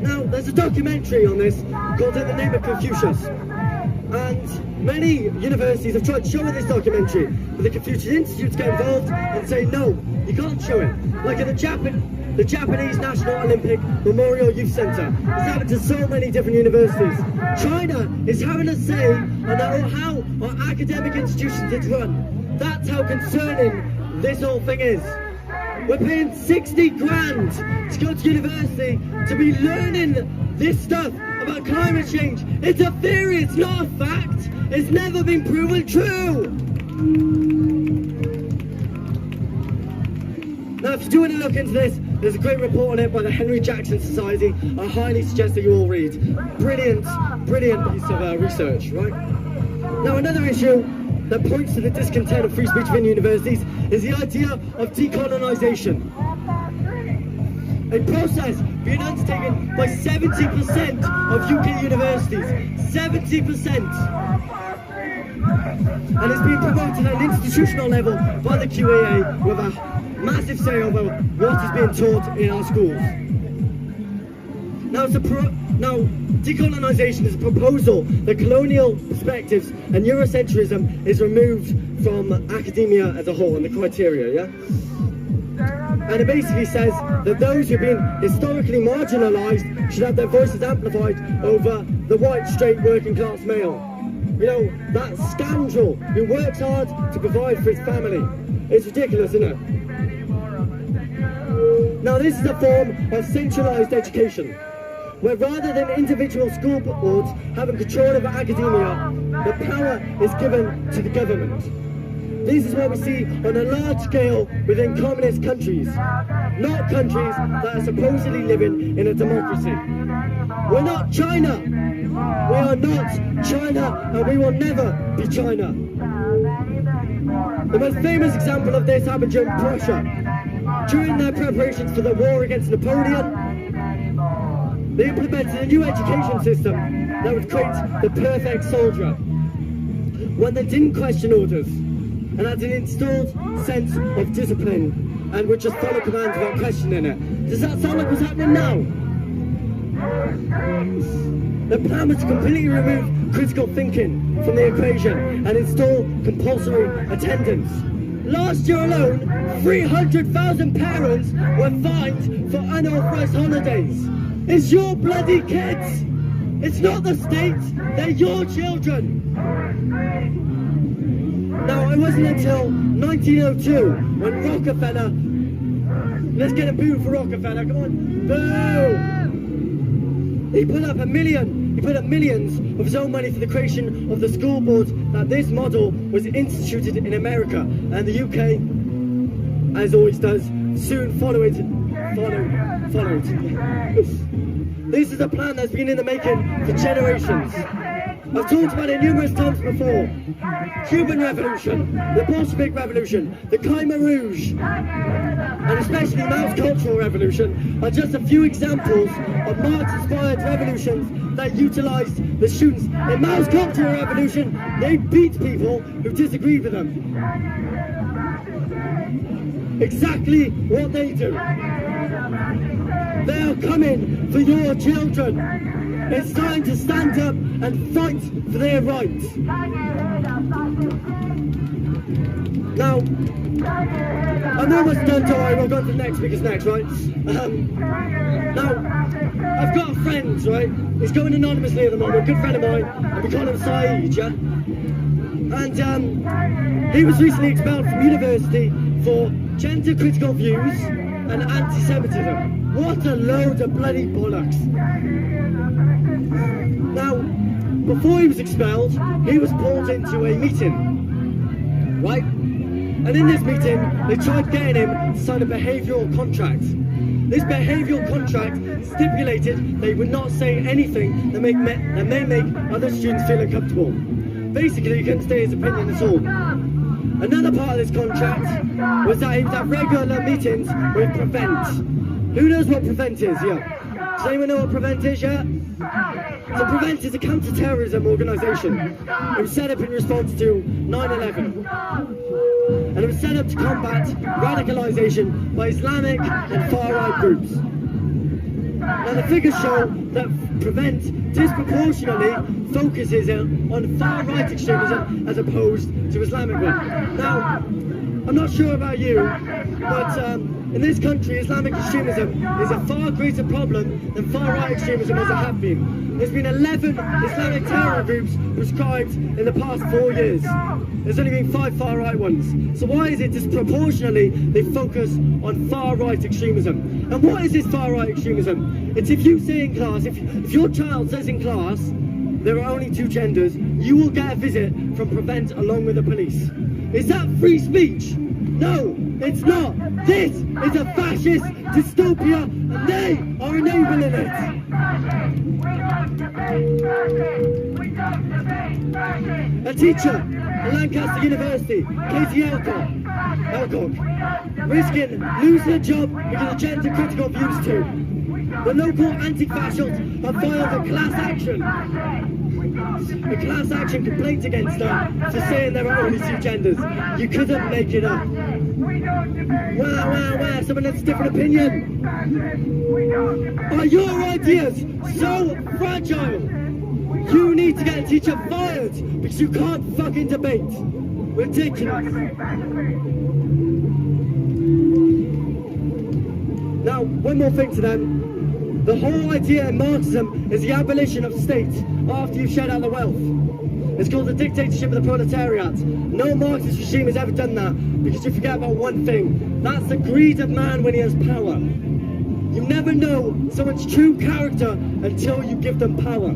Now, there's a documentary on this called In the Name of Confucius. And many universities have tried showing this documentary, but the Confucius Institutes get involved and say, no, you can't show it. Like in the Japanese National Olympic Memorial Youth Center. It's happened to so many different universities. China is having a say on how our academic institutions is run. That's how concerning this whole thing is. We're paying 60 grand to go to university to be learning this stuff about climate change. It's a theory, it's not a fact. It's never been proven true. Now, if you do want to look into this, there's a great report on it by the Henry Jackson Society. I highly suggest that you all read. Brilliant, brilliant piece of research, right? Now, another issue that points to the discontent of free speech within universities is the idea of decolonisation. A process being undertaken by 70% of UK universities. 70%! And it's being promoted at an institutional level by the QAA with a massive say over what is being taught in our schools. Now, decolonisation is a proposal that colonial perspectives and Eurocentrism is removed from academia as a whole and the criteria, yeah? And it basically says that those who've been historically marginalised should have their voices amplified over the white, straight, working class male. You know, that scoundrel who works hard to provide for his family. It's ridiculous, isn't it? Now, this is a form of centralised education, where rather than individual school boards having control over academia, the power is given to the government. This is what we see on a large scale within communist countries, not countries that are supposedly living in a democracy. We're not China. We are not China, and we will never be China. The most famous example of this happened during Prussia. During their preparations for the war against Napoleon, they implemented a new education system that would create the perfect soldier, one that didn't question orders and had an installed sense of discipline and would just follow commands without questioning it. Does that sound like what's happening now? The plan was to completely remove critical thinking from the equation and install compulsory attendance. Last year alone, 300,000 parents were fined for unauthorised holidays. It's your bloody kids! It's not the state, they're your children! Now, it wasn't until 1902 when Rockefeller... Let's get a boo for Rockefeller, come on! Boo! He put up millions of his own money for the creation of the school boards that this model was instituted in America, and the UK, as always does, soon followed. This is a plan that's been in the making for generations. I've talked about it numerous times before. Cuban Revolution, the Bolshevik Revolution, the Khmer Rouge, and especially Mao's Cultural Revolution are just a few examples of Marx-inspired revolutions that utilised the students. In Mao's Cultural Revolution, they beat people who disagreed with them. Exactly what they do. They are coming for your children. It's time to stand up and fight for their rights. Now, I'm almost done, don't worry, we'll go to the next speaker's next, right? Now, I've got a friend, right? He's going anonymously at the moment, a good friend of mine, and we call him Saeed, yeah? And he was recently expelled from university for gender critical views and anti-Semitism. What a load of bloody bollocks. Now, before he was expelled, he was pulled into a meeting, right? And in this meeting, they tried getting him to sign a behavioural contract. This behavioural contract stipulated they would not say anything that may make other students feel uncomfortable. Basically, he couldn't state his opinion at all. Another part of this contract was that he was at regular meetings with Prevent. Who knows what Prevent is? Yeah. Does anyone know what Prevent is? Yeah. So Prevent is a counter-terrorism organisation. It was set up in response to 9/11. And it was set up to combat radicalisation by Islamic and far-right groups. Now the figures show that Prevent disproportionately focuses on far-right extremism as opposed to Islamic one. Now, I'm not sure about you, but in this country, Islamic extremism is a far greater problem than far-right extremism as it has been. There's been 11 Islamic terror groups prescribed in the past 4 years. There's only been 5 far-right ones. So why is it disproportionately they focus on far-right extremism? And what is this far-right extremism? It's if you say in class, if your child says in class, there are only 2 genders, you will get a visit from Prevent along with the police. Is that free speech? No, it's not. This is a fascist dystopia and they are enabling it. A teacher at Lancaster University, Katie Alcock, risking losing a job because of gender critical views too. The local anti-fascists have filed a class action complaint against her for saying there are only 2 genders. You couldn't make it up. Wow, someone has a different opinion. Are your ideas so fragile? You need to get a teacher fired because you can't fucking debate. Ridiculous. Now, one more thing to them. The whole idea in Marxism is the abolition of state after you've shed out the wealth. It's called the dictatorship of the proletariat. No Marxist regime has ever done that because you forget about one thing. That's the greed of man when he has power. You never know someone's true character until you give them power.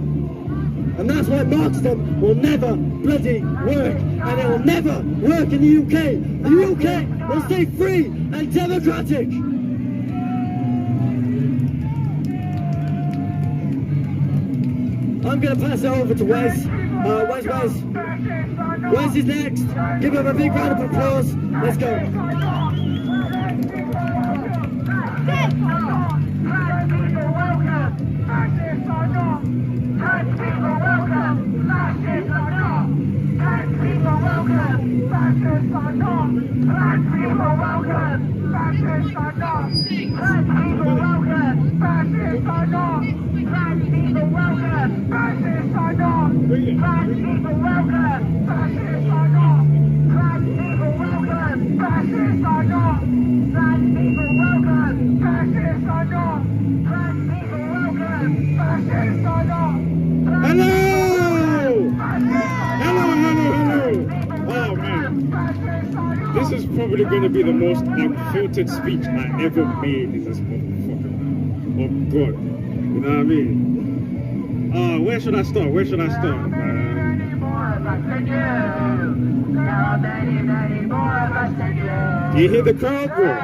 And that's why Marxism will never bloody work. And it will never work in the UK. The UK will stay free and democratic. I'm going to pass it over to Wes. Where's Wes? Wes is next. Give him a big round of applause. Let's go.
This is probably going to be the most unfiltered speech I ever made in this motherfucker. Oh God. You know what I mean? Where should I start? Where should I start, man? Do you hear the crowd, bro?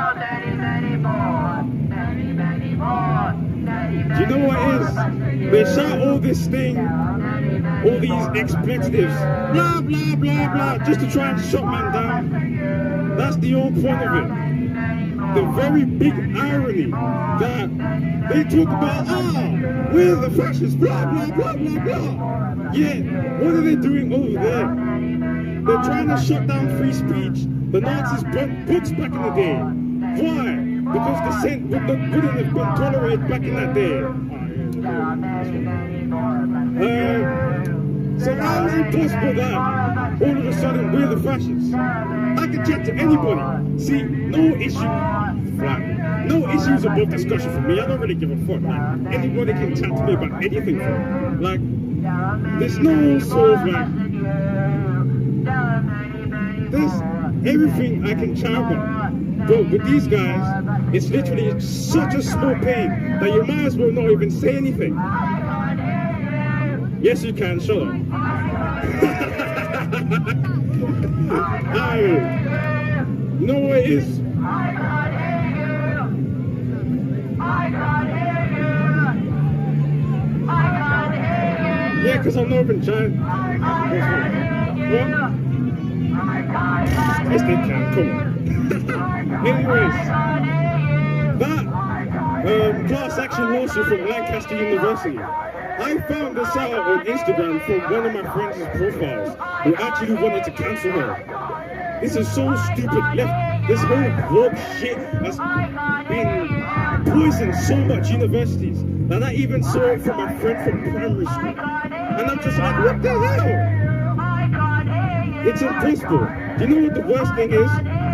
Do you know what it is? They shout all this thing all these expletives, blah, blah, blah, blah, just to try and shut man down. That's the whole point of it. The very big irony that they talk about, we're the fascists, blah, blah, blah, blah, blah. Yet, what are they doing over there? They're trying to shut down free speech. The Nazis burnt books back in the day. Why? Because dissent wouldn't have been tolerated back in that day. So how is it possible that all of a sudden we're the fascists? I can chat to anybody. See, no issues above discussion for me. I don't really give a fuck. Like, anybody can chat to me about anything. Like, there's no sort of like, there's everything I can chat about. But with these guys, it's literally such a small pain that you might as well not even say anything. Yes, you can. Shut up. You know what it is? Yeah, because I'm not even trying. What? Yes, they can. Come on. Anyways, that class action lawsuit from Lancaster University. I found this out on Instagram from one of my friends' profiles who actually wanted to cancel her. This is so stupid. This whole woke shit has been poisoned so much universities that I even saw it from my friend from primary school. And I'm just like, what the hell? It's impossible. Do you know what the worst thing is?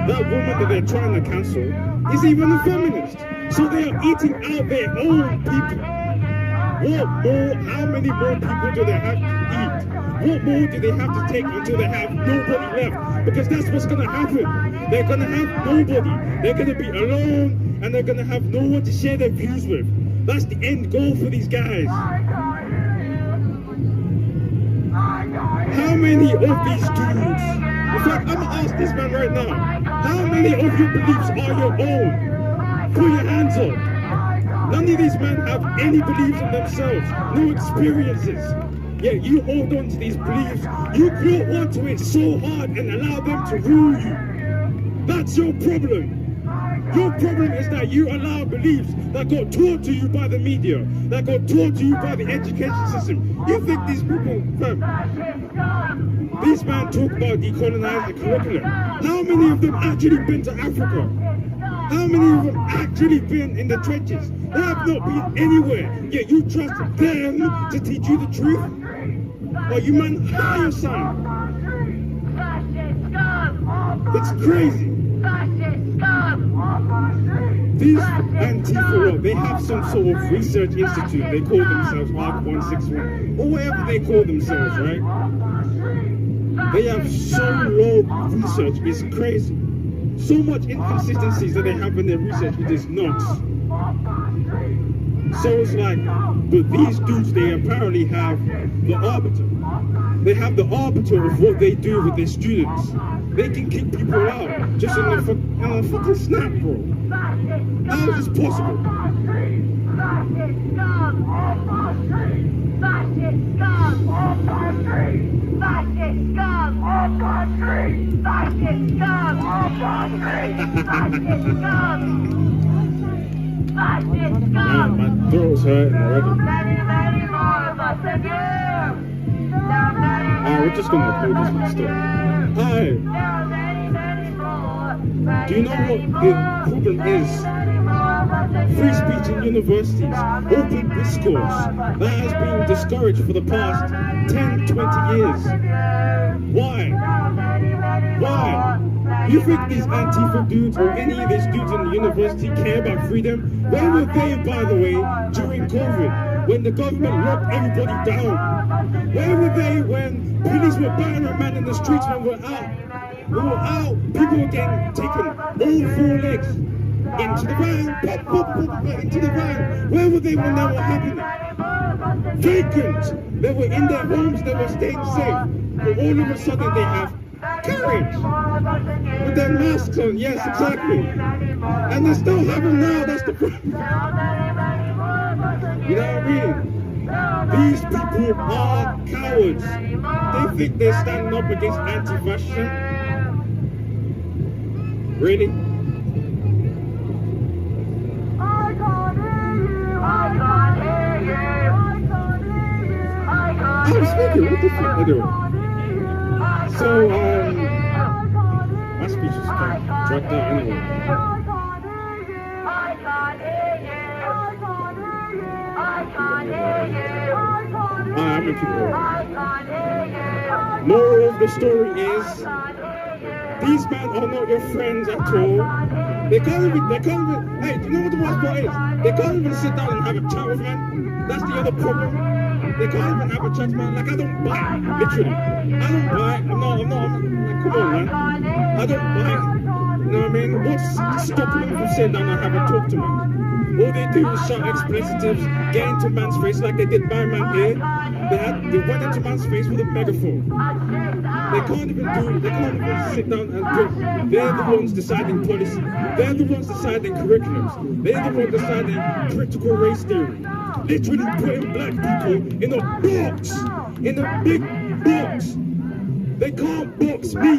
That woman that they're trying to cancel is even a feminist. So they are eating out their own people. How many more people do they have to eat? What more do they have to take until they have nobody left? Because that's what's going to happen. They're going to have nobody. They're going to be alone and they're going to have no one to share their views with. That's the end goal for these guys. How many of these dudes, in fact, I'm going to ask this man right now, how many of your beliefs are your own? Put your hands up. None of these men have any beliefs in themselves, no experiences. Yet you hold on to these beliefs. You hold on to it so hard and allow them to rule you. That's your problem. Your problem is that you allow beliefs that got taught to you by the media, that got taught to you by the education system. You think these people, these men talk about decolonizing the curriculum. How many of them actually been to Africa? How many of them actually been in the trenches? They have not been anywhere, yet you trust them to teach you the truth? Or you man hire son? It's crazy. These Antifa, they have some sort of research institute. They call themselves ARC 161, or whatever they call themselves, right? They have so low research, it's crazy. So much inconsistencies that they have in their research, it is nuts. So it's like, but these dudes, they apparently have the arbiter. They have the arbiter of what they do with their students. They can kick people out just in a fucking snap, bro. How is this possible? Man, my throat's hurting already. We're just gonna upload this one still. Hi. Do you know what the problem is? Free speech in universities, open discourse, that has been discouraged for the past 10, 20 years. Why? Why? You think these Antifa dudes or any of these dudes in the university care about freedom? Where were they, by the way, during COVID, when the government locked everybody down? Where were they when police were battering a man in the streets when we're out? We were out, people were getting taken all four legs into the van, into the van. Where were they when that was happening? Vacant. They were in their homes, they were staying safe. But all of a sudden they have courage with their masks on. Yes, exactly. And they still have them now. That's the problem. You know what I mean? These people are cowards. They think they're standing up against anti-fascism. Really? I'm speaking, what the fuck are they doing? So, my speech is kind of dragged out anyway. I'm gonna keep going. Moral of the story is, these men are not your friends at all. They can't even, hey, do you know what the worst part is? They can't even sit down and have a chat with man. That's the other problem. They can't even have a chat, man. Like, I don't bite, literally. I don't bite. I'm not, like, come on, man. I don't bite. You know what I mean? What's stopping them from sitting down and have a talk to man? All they do is shout expletives, get into man's face like they did my man here. They went into man's face with a megaphone. They can't even sit down and talk. They're the ones deciding policy. They're the ones deciding curriculums. They're the ones deciding critical race theory. Literally putting black people in a box, in a big box. They can't box me.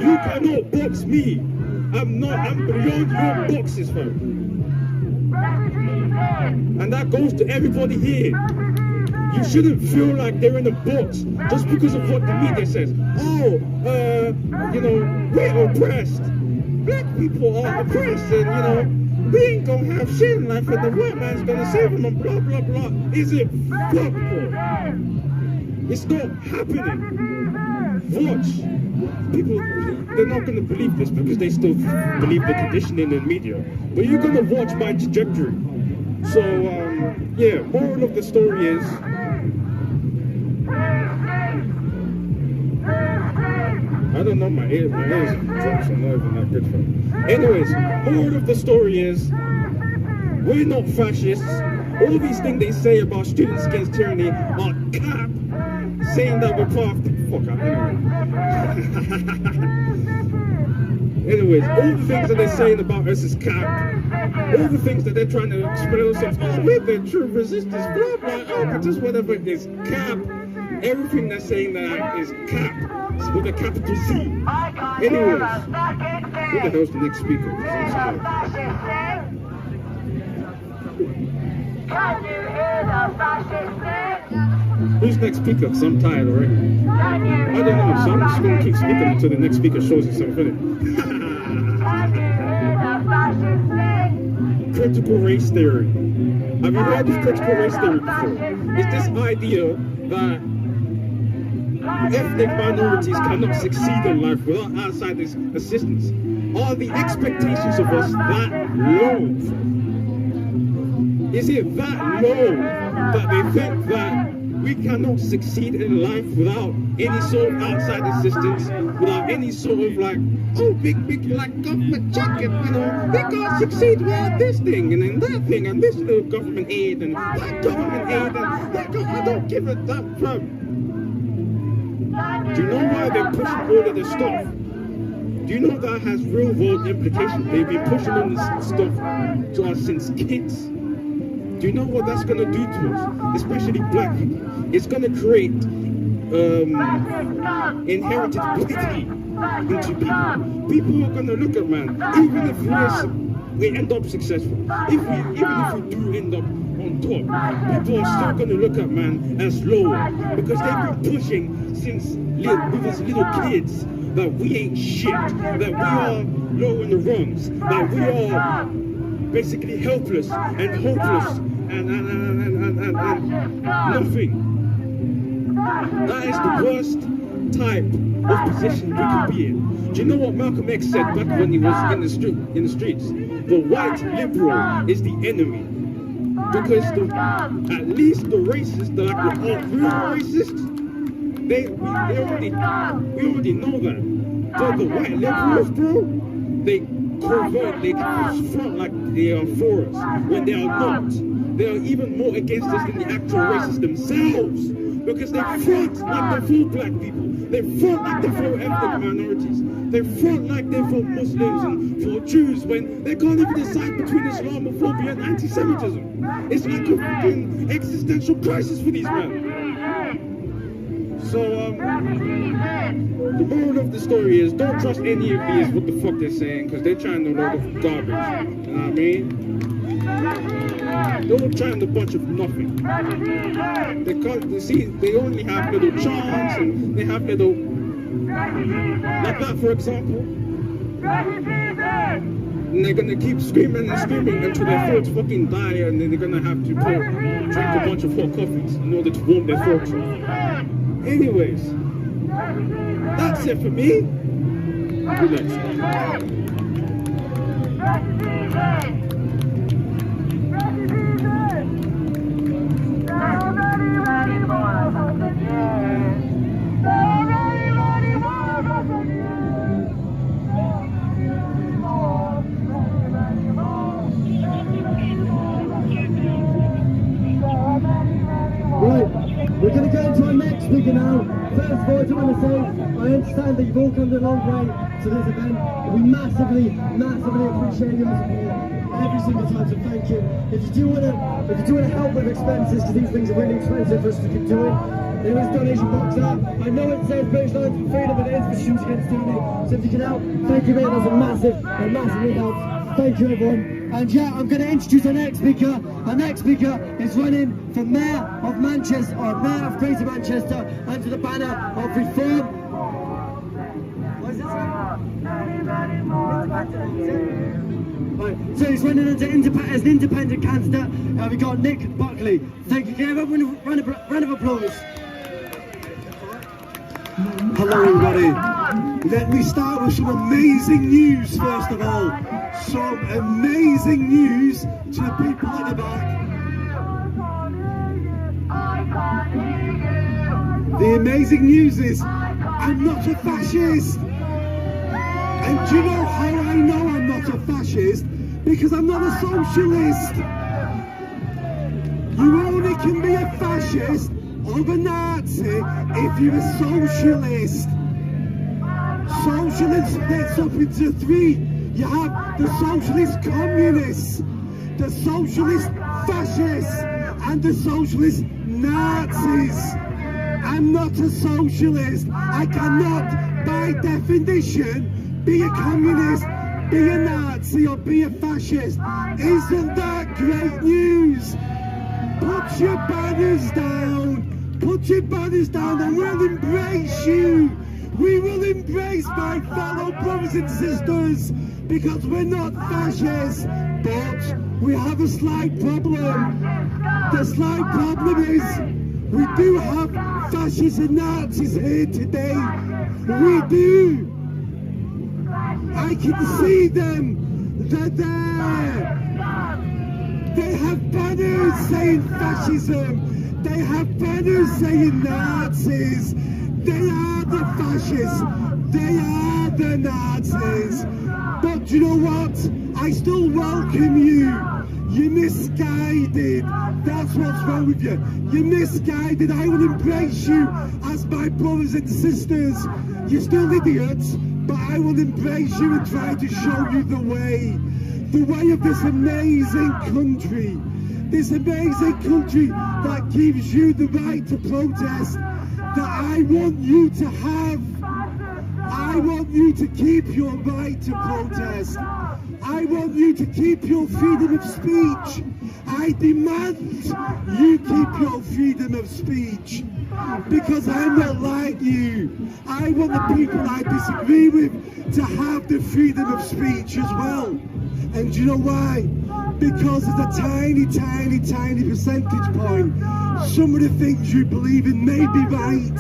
You cannot box me. I'm beyond your boxes, fam. And that goes to everybody here. You shouldn't feel like they're in a box just because of what the media says. Oh, you know, we're oppressed. Black people are oppressed, and you know, we ain't gonna have shit in life, and the white man's gonna save them, and blah blah blah. Is it possible? It's not happening. Watch. People, they're not gonna believe this because they still believe the conditioning in media. But you're gonna watch my trajectory. So, yeah, moral of the story is, I don't know, my ears drops are not even that good for me. Anyways, moral of the story is, we're not fascists. All these things they say about students against tyranny are cap, saying that we're part of the fuck out anyways, all the things that they're saying about us is cap. All the things that they're trying to spread themselves, oh, we're the true resistance, blah blah, oh, but just whatever is cap. Everything they're saying that is cap, with a capital C. Anyways, who the hell's the next speaker? Who's next speaker? Because I'm tired already. I don't know, so I'm just going to keep speaking until the next speaker shows us something. Critical race theory. Have you heard of critical race theory before? It's this idea that ethnic minorities cannot succeed in life without outside assistance. Are the expectations of us that low? Is it that low that they think that we cannot succeed in life without any sort of outside assistance, without any sort of like, oh, big like government check, and you know, we can't succeed without this thing and then that thing and this little government aid and that government aid and that I don't give a damn. Do you know why they're pushing all of this stuff? Do you know that has real world implications? They've been pushing all this stuff to us since kids. Do you know what that's going to do to us, especially black people? It's going to create inherited bigotry into people. People are going to look at man, even if we end up successful, even if we do end up on top, people are still going to look at man as lower because they've been pushing since we was little kids that we ain't shit, that we are low in the rungs, that we are basically helpless and hopeless and nothing. That is the worst type of position we could be in. Do you know what Malcolm X said back when he was in the streets? The white liberal is the enemy. Because at least the racists that are real racists, we already know that. But the white liberals, bro, they front like they are for us when they are not. They are even more against us than the actual racists themselves, because they front like they're for black people. They front like they're for ethnic minorities. They front like they're for Muslims and for Jews when they can't even decide between Islamophobia and anti-Semitism. It's like a fucking existential crisis for these men. So, the moral of the story is don't trust any of these what the fuck they're saying because they're trying a load of garbage. You know what I mean? They're all trying a bunch of nothing. They can't, you see, they only have little chants and they have little, like that for example. And they're gonna keep screaming and screaming until their throats fucking die, and then they're gonna have to drink a bunch of hot coffees in order to warm their throats up. Anyways, that's it for me. Relax.
Right, we're going to go into our next speaker now. First of all, I just want to say, I understand that you've all come a long way to this event. We massively, massively appreciate your support every single time, so thank you. If you do want to help with expenses, because these things are really expensive for us to keep doing, there is a donation box there. I know it says British Lions for Freedom, but it is for Shoes Against Tyranny. So if you can help, thank you, mate. That's a massively helps. Thank you, everyone. And yeah, I'm going to introduce our next speaker. Our next speaker is running for Mayor of Manchester, or Mayor of Greater Manchester, under the banner of Reform. What is it? Right, so he's running as an independent candidate. We've got Nick Buckley. Thank you. Can everyone round of applause?
Hello everybody. Let me start with some amazing news first of all. Some amazing news to the people at the back. The amazing news is I'm not a fascist. And do you know how I know I'm not a fascist? Because I'm not a socialist. You only can be a fascist or a Nazi if you're a socialist. Socialism splits up into three. You have the socialist communists, the socialist fascists, and the socialist Nazis. I'm not a socialist. I cannot, by definition, be a communist, be a Nazi, or be a fascist. Isn't that great news? Put your banners down. Put your banners down and we'll embrace you. We will embrace my fellow brothers and sisters because we're not fascists, but we have a slight problem. The slight problem is we do have fascists and Nazis here today. We do. I can see them. They're there. They have banners saying fascism. They have banners saying Nazis. They are the fascists. They are the Nazis. But you know what? I still welcome you. You're misguided. That's what's wrong with you. You're misguided. I will embrace you as my brothers and sisters. You're still idiots, but I will embrace you and try to show you the way. The way of this amazing country. This amazing country that gives you the right to protest, that I want you to have. I want you to keep your right to protest. I want you to keep your freedom of speech. I demand you keep your freedom of speech. Because I'm not like you. I want the people I disagree with to have the freedom of speech as well. And do you know why? Because it's a tiny, tiny, tiny percentage point. Some of the things you believe in may be right.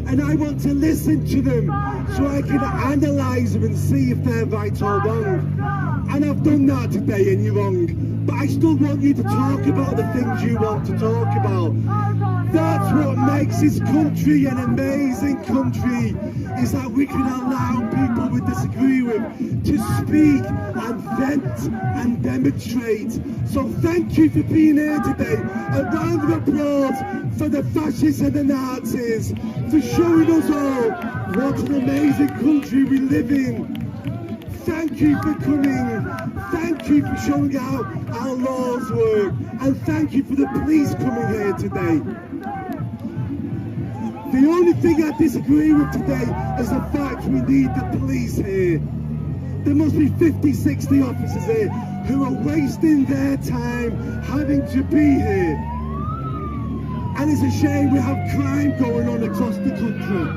And I want to listen to them so I can analyse them and see if they're right or wrong. And I've done that today and you're wrong. But I still want you to talk about the things you want to talk about. That's what makes this country an amazing country. is that we can allow people we disagree with to speak and vent and demonstrate. So thank you for being here today. A round of applause for the fascists and the Nazis, for showing us all what an amazing country we live in. Thank you for coming. Thank you for showing how our laws work. And thank you for the police coming here today. The only thing I disagree with today is the fact we need the police here. There must be 50, 60 officers here who are wasting their time having to be here. And it's a shame we have crime going on across the country.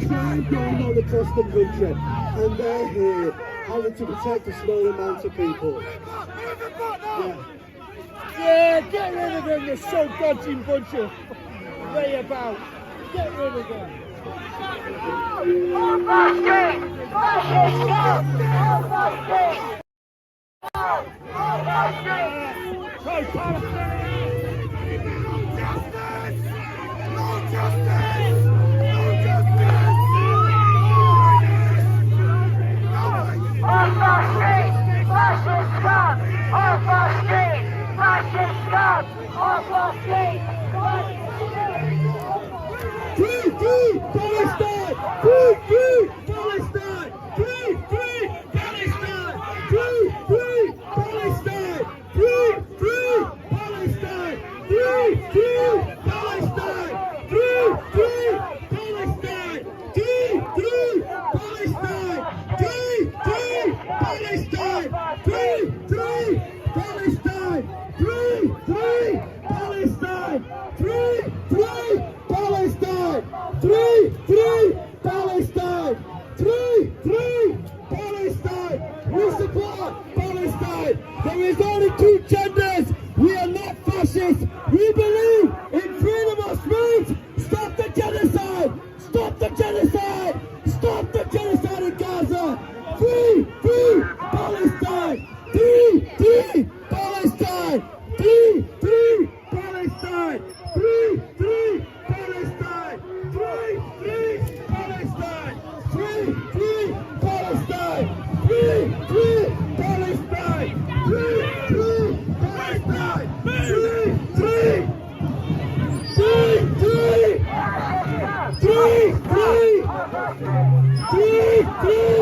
Crime going on across the country. And they're here having to protect a small amount of people.
Yeah, get rid of them, you so dodgy bunch of layabout. Get rid of them.
Free, free, Palestine! Free, free, Palestine! Free, free, Palestine! Free, free, Palestine! Free, free, Palestine! Free, free, Palestine! Free, free, Palestine! Free, free, Palestine! Free, free, Palestine! Free, free, Palestine! Free, free, Palestine! Free, free, Palestine! Free, free, Palestine! Free, free, Palestine! We support Palestine! There is only two genders! We are not fascists! We believe in freedom of speech! Stop the genocide! Stop the genocide! Stop the genocide in Gaza! Free, free, Palestine! Free, free, Palestine! Free, free, Palestine! Free, free, Palestine! Free, free, Palestine! Free, free, Palestine! Free, free, Palestine! Free, free, Palestine! Free, free! Free, free! Free, free! Free, free!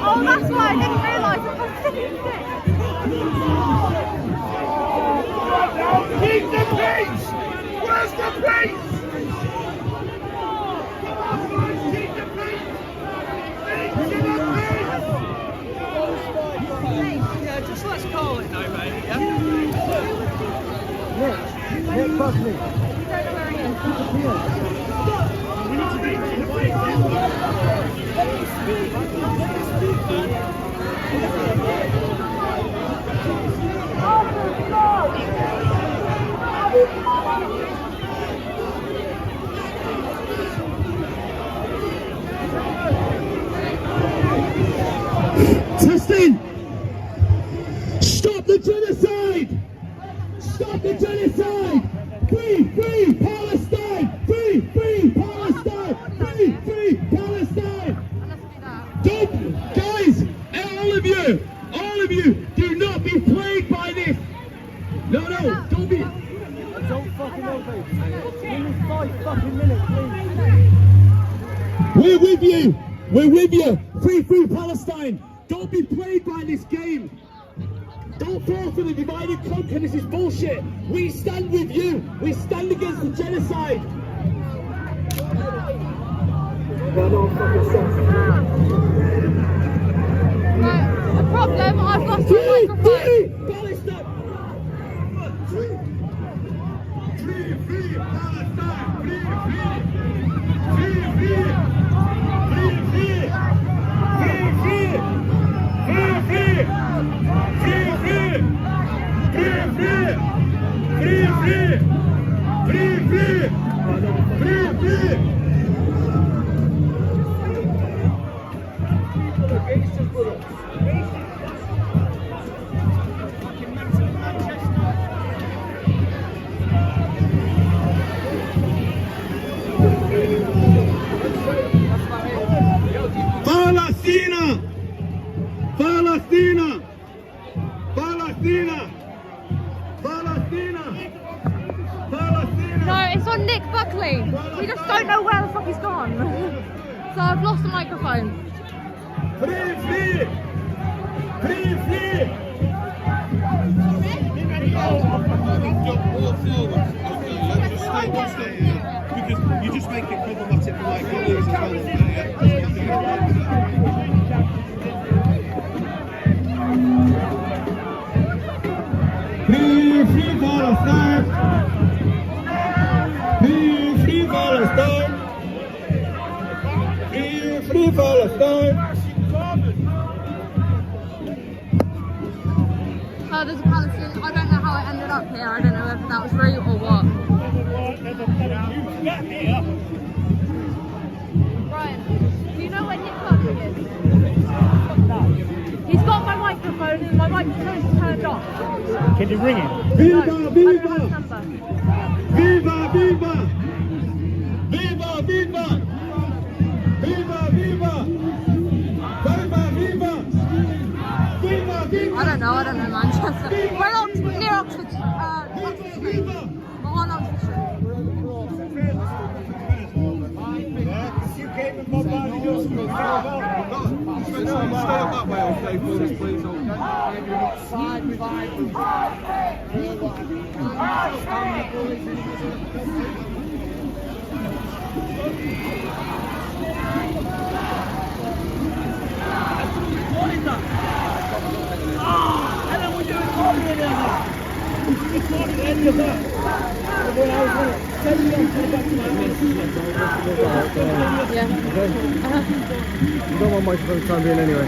Oh, that's why I didn't realise it was
Keep the peace! Where's the peace? Keep the peace! Peace to the peace!
Yeah, just let's call it now, mate. Yeah?
Nick, pass me. Testing! Stop the genocide! Stop the genocide! Free, free Palestine! Free, free Palestine! Free, free Palestine! Don't, guys, all of you, do not be played by this! No, don't be...
Don't fucking obey. Give me 5 fucking minutes, please.
We're with you! We're with you! Free, free Palestine! Don't be played by this game! Don't fall for the divide and conquer, this is bullshit! We stand with you! We stand against the genocide!
Right, the problem, I've lost my microphone.
Palestina! Palestina! Palestina! Palestina! Palestina!
No, it's on Nick Buckley. We just don't know where the fuck he's gone. So I've lost the microphone.
Free, free! Free, free!
Because you just make it problematic for like followers as well.
Free, free Palestine! Free, free Palestine! Free, free Palestine!
Oh, there's a Palestinian. I don't know how it ended up here. I don't know whether that was route or what. Brian, do you know where Nick Buckley is? He's got my microphone and my microphone's turned off.
Can you ring him?
Viva,
No,
viva!
I don't have his number.
Viva, viva! Viva, viva! Viva, viva! Viva, viva! Viva, viva!
I don't know Manchester. We're near Oxford Street. We're on Oxford Street.
You came and bombarded us with stay up that way, okay, please.
What is that? And then we're doing coffee in there. It's not any of that. When I was telling you, I'm going back to my
Yeah.
You don't want microphone time being anyway.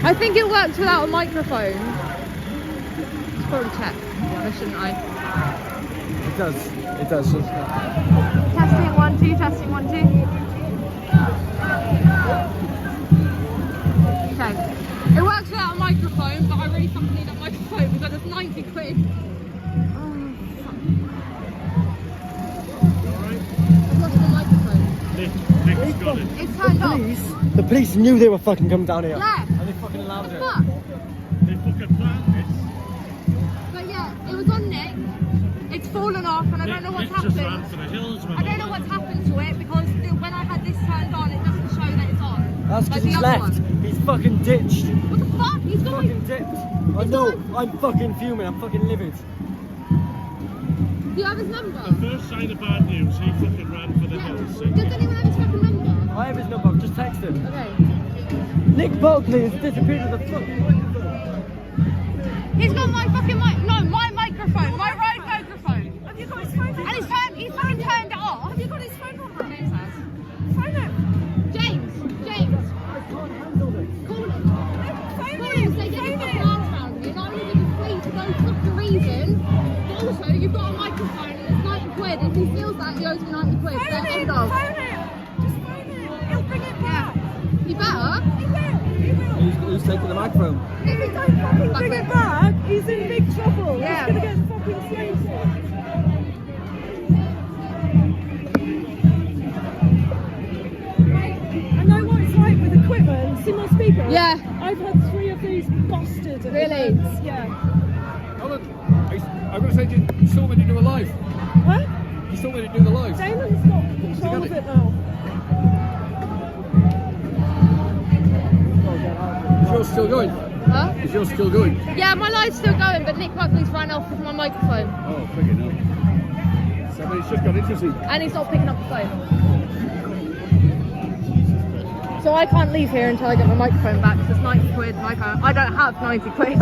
I think it works without a microphone. Let's probably check. Why shouldn't I?
It does. It does.
Testing 1, 2, testing 1, 2. Okay. It works without a microphone, but I really fucking need that microphone because it's 90 quid. Oh, fuck. I've lost my microphone.
Nick's got it.
It's turned off.
The police knew they were fucking coming down here.
Yeah.
And they fucking allowed
What the
it.
fuck?
They fucking planned this.
But yeah, it was on Nick. It's fallen off and I don't know what's
Nick just ran
happened.
for the hills, man.
I don't know what's happened to it because when I had this turned on, it doesn't show that it's on.
That's
Like
because
the
he's
other
left.
one.
He's fucking ditched.
What the fuck? He's got
Fucking dipped. I know. I'm fucking fuming. I'm fucking livid.
Do you have his number?
The first sign of bad news, he fucking ran for the hills.
Does anyone have his fucking number?
I have his number. Just text him.
Okay.
Nick Buckley has disappeared with the fucking microphone.
He's got my fucking no, my microphone, my right microphone.
Have you got his phone?
And he's fucking turned it off.
Have you got his phone number?
James has.
Phone him.
James. Call him. Call him. Say get your fucking arms around me. Not only did you flee for no fucking reason, but also you've got a microphone and it's 90 quid. If he steals that, he owes me 90 quid.
Phone
So
him.
end of.
Phone him. Just phone him. He'll bring it back.
You better.
He will. He will.
Who's taking the microphone?
If he don't fucking bring it back, he's in big trouble.
Yeah.
He's gonna get fucking slated. I know what it's like with equipment. See my speaker?
Yeah.
I've had 3 of these busted. at
Really?
events. Yeah.
I'm going to say, you saw me to do a live.
What?
You saw me to do the live.
Damon's got control of it now.
Is yours still going?
Huh?
Is yours still going?
Yeah, my live's still going, but Nick Buckley's ran off with my microphone.
Oh, friggin' hell. So, but it's just got interesting.
And he's not picking up the phone. So I can't leave here until I get my microphone back because it's 90 quid and I don't have 90 quid.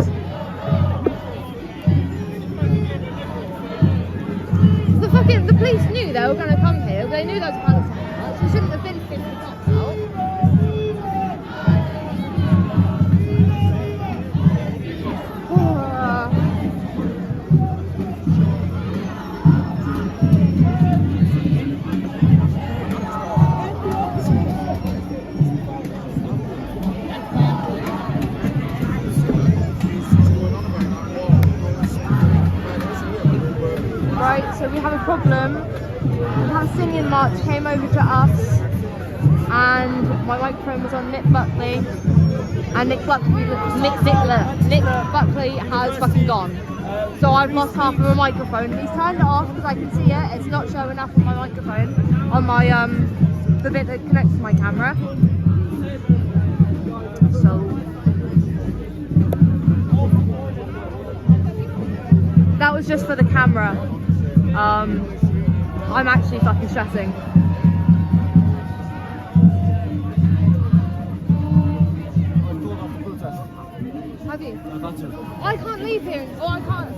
The police knew they were going to come here. They knew there was a panic attack. So shouldn't have been 50 bucks out. Right, so we have a problem. We have a singing march came over to us, and my microphone was on Nick Buckley, and Nick Buckley has fucking gone. So I've lost half of my microphone. He's turned it off because I can see it. It's not showing up on my microphone, on my the bit that connects to my camera. So that was just for the camera. I'm actually fucking stressing. Have you? I can't leave here. Oh, I can't.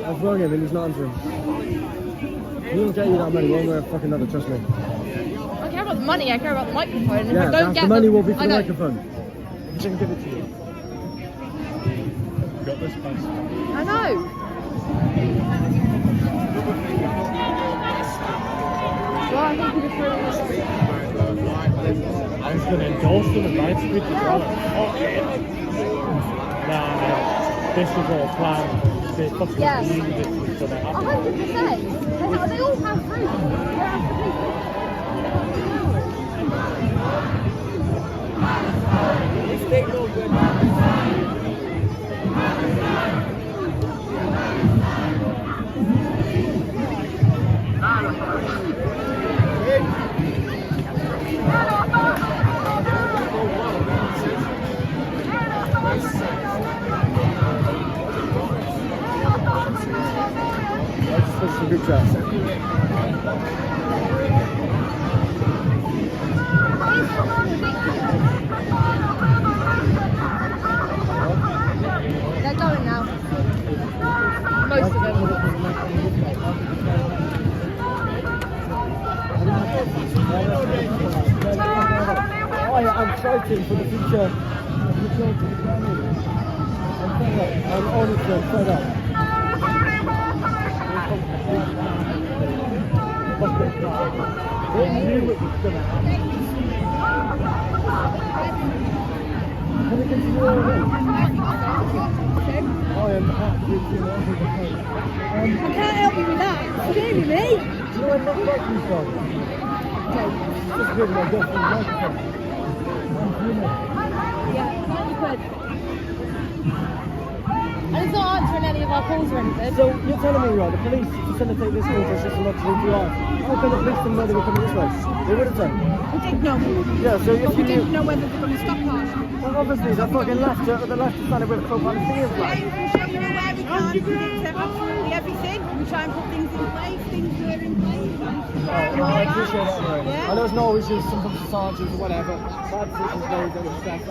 I've rung him and he's not answering. He won't get you that money one way or fucking another, trust me.
I care about the money, I care about the microphone.
Yeah,
if I don't get
the money will be for
I
the
know.
microphone. He can give it to you. Got this place.
I know. Well, I think he just really
I was going to endorse them and ride street as well. Nah, this was all planned. They fucking
Yes.
believed it was going to happen.
100%. They all have proof. They have to
Let's some good chats.
They're going now. Most of them.
I'm fighting for the future. I'm honestly fed up. They knew it was going to happen. Can we continue on? I am absolutely not with the pain.
I can't help you with that. It's scary, me.
Do you know when Nick Buckley's gone?
Okay.
Just give my girlfriend a microphone.
Yeah, you could. And it's not answering any of our calls or anything.
So you're telling me, right, the police facilitate this call just as much as we are. How can the police didn't know they were coming this way? They would have done.
We didn't know.
Yeah, so if
But we
you
didn't
knew...
know whether they were going to stop us.
Well, obviously, that fucking left standing with a profile of fears,
Yeah,
like.
you know where we can't predict absolutely everything. We try and put things in place, things that are in place.
I appreciate that, anyway.
Yeah.
I know it's not always just sometimes sergeants or whatever. Bad decisions made and stuff.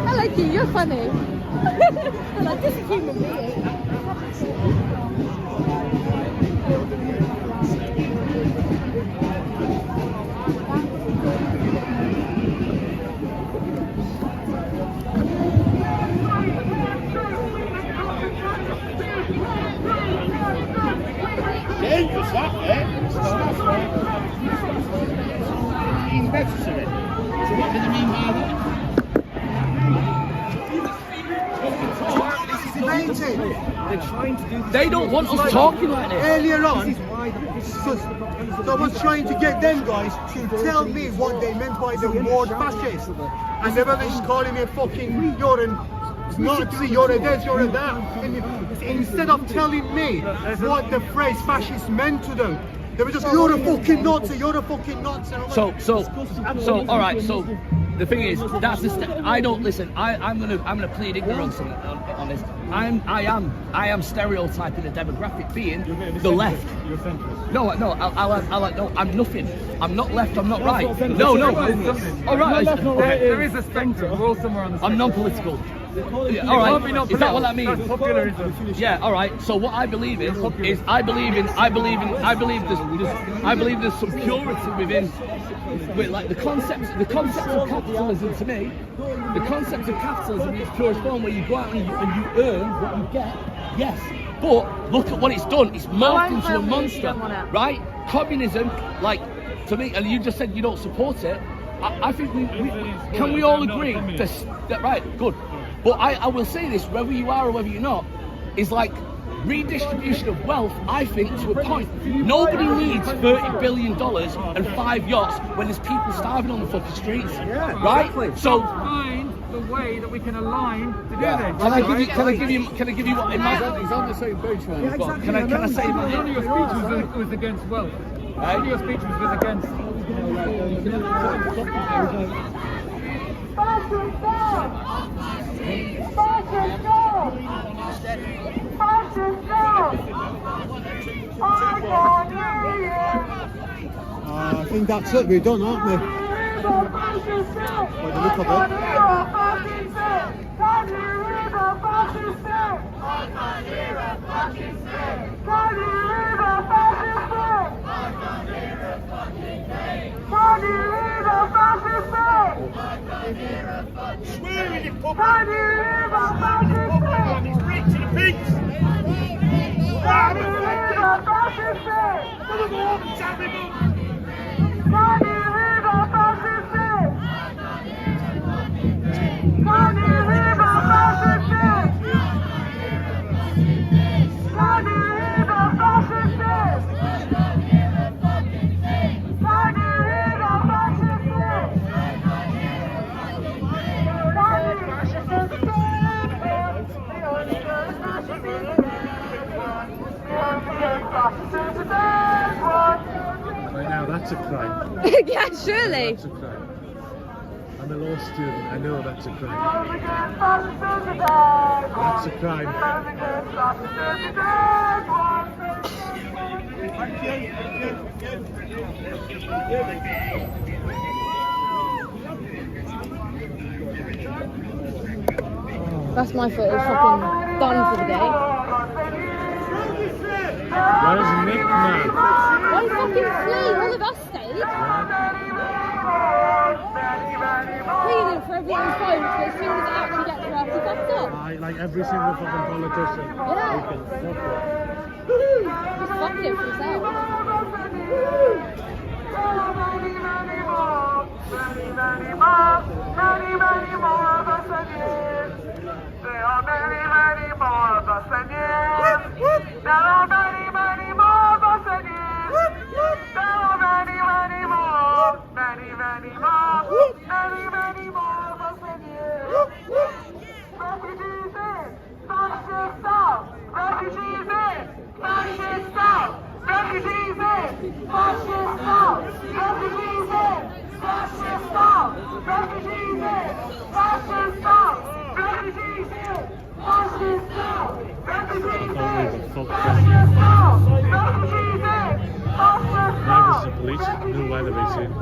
I like you, you're funny.
I like this human being.
Dangerous, that, eh? Being necessary. So what do they mean by that?
They don't want us talking like this.
Earlier on, someone's trying to get them guys to tell me what they meant by the word fascist. And they were just calling me fucking, you're a Nazi, you're a this, you're a that. And instead of telling me what the phrase fascist meant to them, they were just, you're a fucking Nazi, you're a fucking Nazi.
So, all right, so the thing is, that's the I don't listen. I'm gonna plead ignorance on this. I am stereotyping a demographic being the left.
You're centrist.
No, no, I'm nothing. I'm not left. I'm not right. No. All right.
There is a spectrum. We're all somewhere on the spectrum.
I'm non-political. Yeah, all right. Is that what that means?
That's popularism.
Yeah. All right. So what I believe is I believe there's some purity within, like the concepts of capitalism. To me, the concept of capitalism in its purest form, where you go out and you earn what you get. Yes. But look at what it's done. It's morphed into a monster, right? Communism, like, to me, and you just said you don't support it. I think we all agree that right, good. But I will say this, whether you are or whether you're not, is like redistribution of wealth, I think, to a point. Nobody needs $30 billion and 5 yachts when there's people starving on the fucking streets.
Yeah,
right?
Exactly.
So
find the way that we can align to do this.
Can I give you what in my
He's on the same page, man.
Yeah, exactly.
Can I say
None of your speech was against wealth. None of your speech was against.
I think that's it. We're done, aren't we? By the look of it.
Swearing you puppet! And he's rich to the pigs!
Right now, that's a crime.
Yeah, surely.
That's a crime. I'm a law student. I know that's a crime. That's a crime.
That's my foot. It's fucking done for the day.
Where's Nick, man?
Why fucking flee? All of us stayed. Pleading for everyone's vote, but as soon as it actually gets to us, he fucked up.
Like every single fucking politician.
Yeah.
We can fuck it.
Just fucked it for himself.
Now the police knew why they were saying.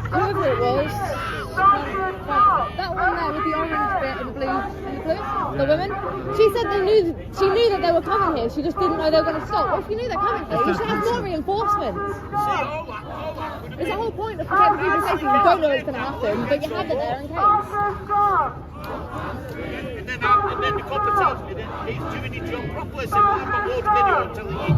Whoever it was, that one there with the orange bit and the blue, the women, she said she knew that they were coming here, she just didn't know they were going to stop. Well, if you knew they're coming here, you should have more reinforcements. It's the whole point of protecting people safety. You don't know what's going to happen, but you have it there in case.
And then the copper tells me that he's doing his job properly, so I'm not load video until he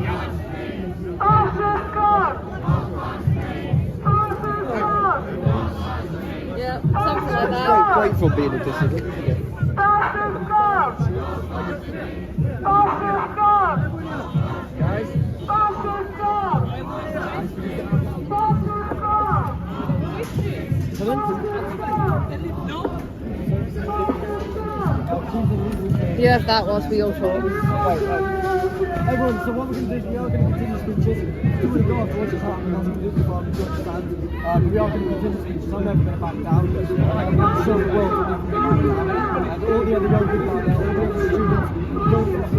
Yeah, something like that.
Great for being a dissident, isn't it?
Guys? You have that whilst we all talk.
Everyone, so what we're going to do is we are going to continue speeches. Do we go off towards the heart and that's completely fine, we understand. We are going to continue speeches, I'm never going to back down. I'm going to show the world that we can back down. And all the other young people out there, all the other students, young people,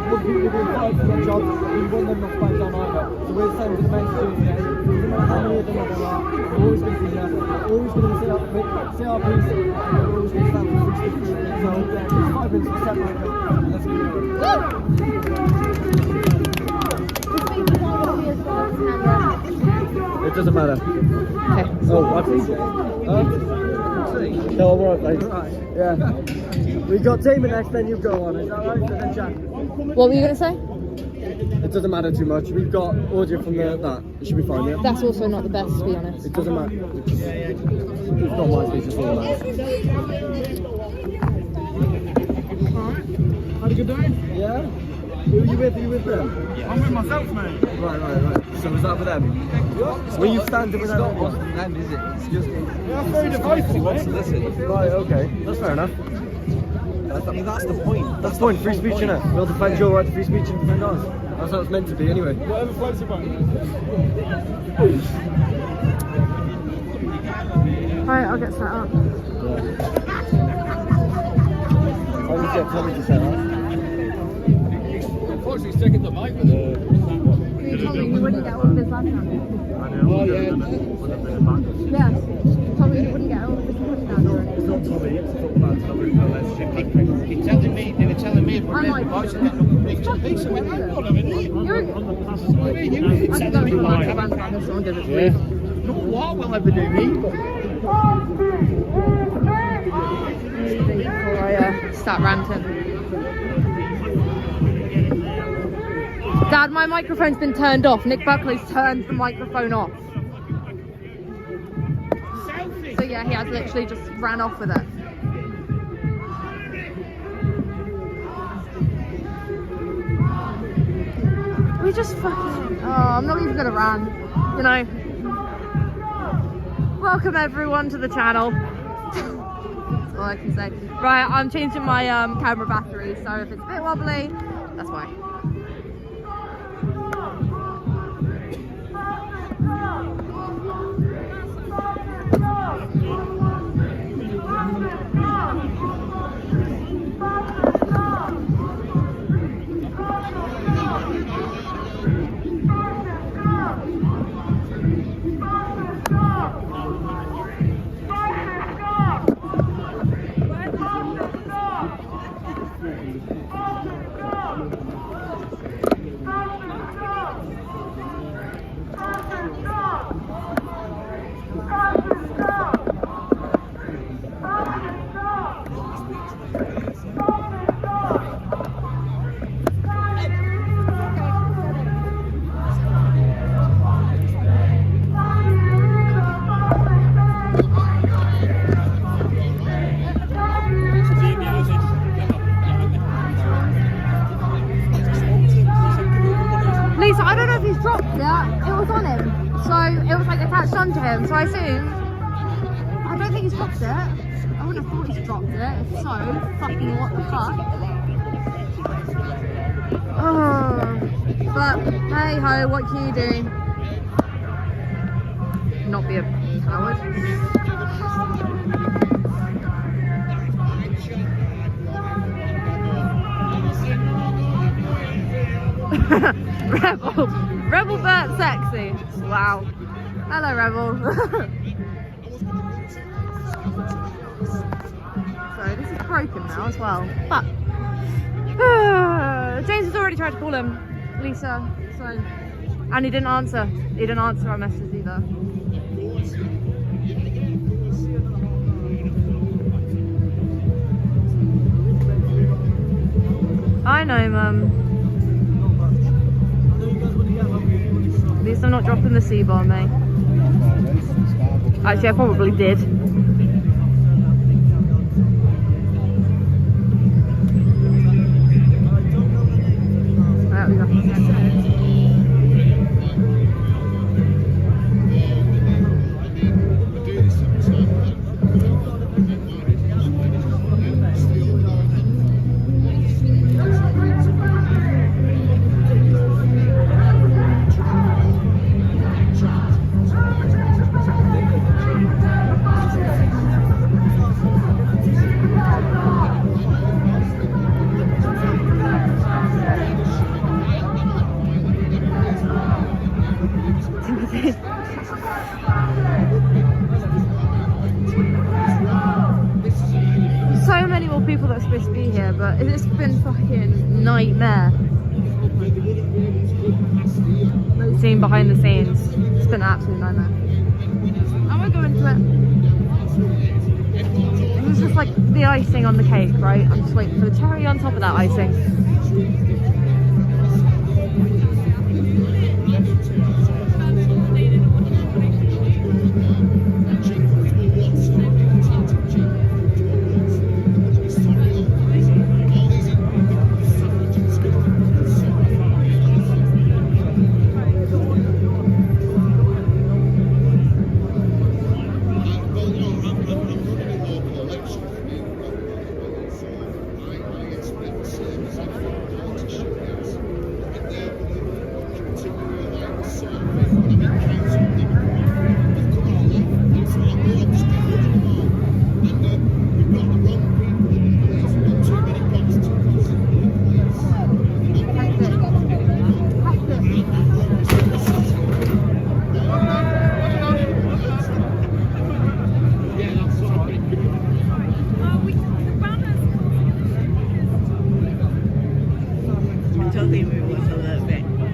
all the people who are fighting for their jobs, we want them not to back down either. So we're sending the message today. No matter how many of them there are, we're always going to be there. We're always going to say our piece, and we're always going to stand for free speech. So, yeah, it's 5 minutes to separate them, and let's get going. It doesn't matter.
Okay.
Oh, what? No, I'm alright, mate. Yeah. We got Damon next, then you go on. Is that right? And then Jack.
What were you going to say?
It doesn't matter too much. We've got audio from that. It should be fine, yeah?
That's also not the best, to be honest.
It doesn't matter. It's not my speech, it's all that.
Had a good day?
Yeah? Who are you with? Are you with them?
Yeah. I'm with myself, mate.
Right. So was that for them? Were you standing with them?
It's not wasn't them, is it? It's just
Yeah, I'm very divisive,
wants to
mate.
listen.
Right, okay. That's fair enough.
I mean, that's the point.
That's the point. Free speech, innit? We'll defend your right to free speech and defend ours. That's how it's meant to be, anyway.
Whatever floats your boat.
Alright, I'll get set up.
I'll just get Tommy to set up.
Unfortunately, sticking the mic with it.
You told me you wouldn't get all of this last time.
Oh, yeah.
Yes. You told me you wouldn't get all of this touchdown already.
It's not Tommy, it's football.
They were telling me if we're
I'm like,
boys and getting up and reaching the piece. I went, hang on a minute.
you're...
You
I
said
don't
that
even
you
like
like
the
it.
band, so I'll give it to you.
Not what will ever do me, but...
Before I start ranting. Dad, my microphone's been turned off. Nick Buckley's turned the microphone off. So yeah, he has literally just ran off with it. We just fucking... Oh, I'm not even gonna rant, you know. Welcome everyone to the channel. That's all I can say. Right, I'm changing my camera battery, so if it's a bit wobbly, that's why. Lisa, I don't know if he's dropped it. It was on him, so it was like attached onto him. So I assume. I don't think he's dropped it. I wouldn't have thought he's dropped it. If so, fucking what the fuck? Oh, but hey ho, what can you do? Not be a coward. Rebel Bert sexy. Wow. Hello Rebel. So this is broken now as well. But James has already tried to call him, Lisa. So, and he didn't answer. He didn't answer our messages either. I know, Mum. At least I'm not dropping the C-bomb, mate. Actually, I probably did. Right, we go. but it's been fucking nightmare. Seeing behind the scenes, it's been an absolute nightmare. I won't go into it. It was just like the icing on the cake, right? I'm just waiting for the cherry on top of that icing.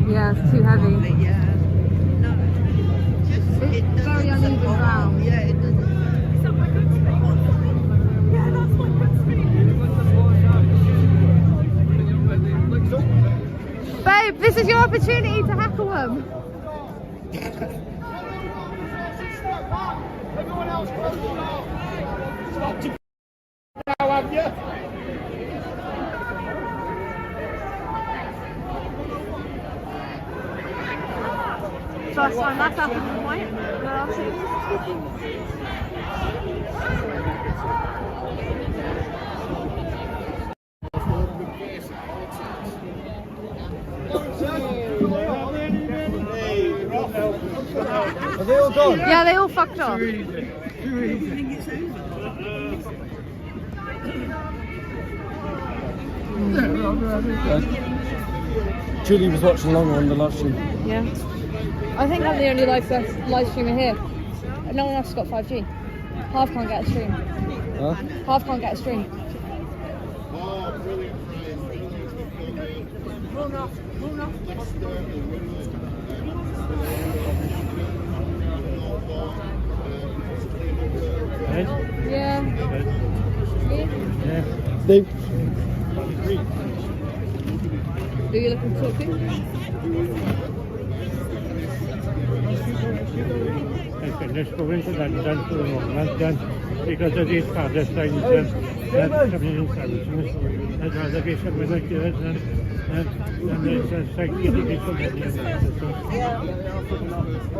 Yeah, it's too heavy.
Yeah. No. Just
It's very uneven ground.
Yeah, it doesn't. Is that my good speed? Yeah, that's my good speed.
Babe, this is your opportunity to hack a worm.
Everyone else, stop to now, have you?
First time that's happened to point.
Are they all gone?
Yeah, they all fucked off.
Julie was watching longer on the live stream.
Yeah. I think I'm the only live streamer here. No one else has got 5G. Half can't get a stream.
Huh?
Half can't get a stream.
Oh, brilliant.
Yeah.
Dave.
Who are you looking to talk to?
Let's go into that done for a moment, done because of these fathers saying that coming in services. I'd rather be somewhere like this and there's a psychiatric people in the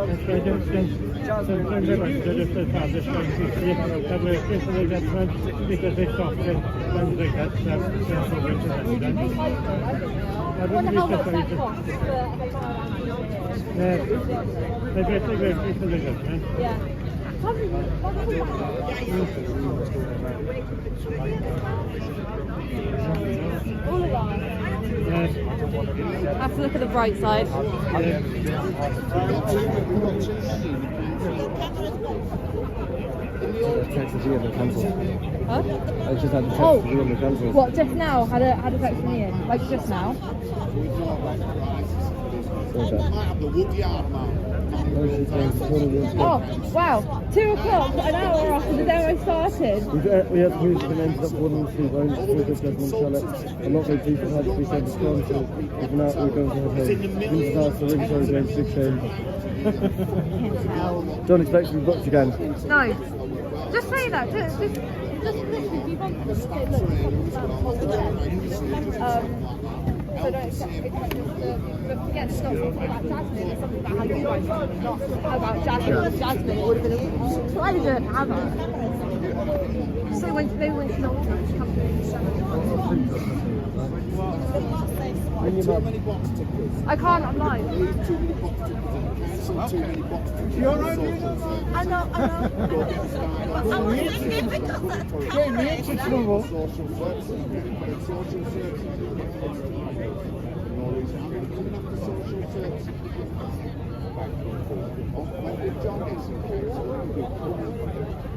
that's why sometimes I like to just the fathers trying to see that we're especially that one because they soft and things like that stuff. I wouldn't be surprised. I guess they were people like that, man.
Yeah. Have to look at the bright side. Huh?
I just had to text you on the cancel.
What, just now? Had a text from Ian? Like just now? Oh, wow. 2 o'clock, an hour after the demo started.
We had to ended up falling asleep. I only just woke up on Charlotte. I'm not very deep. I had to be said to come, so we're going to head home. This house, so really sorry, James. Big shame. Don't expect to be booked again.
No. Just say that. Just literally, if you want to say, look, so don't expect but forget it's not something about Jasmine, it's something about how you guys are, not about Jasmine. Jasmine, it would have been trying to do it have her. So when they went to know I can't, I'm live. I know.
I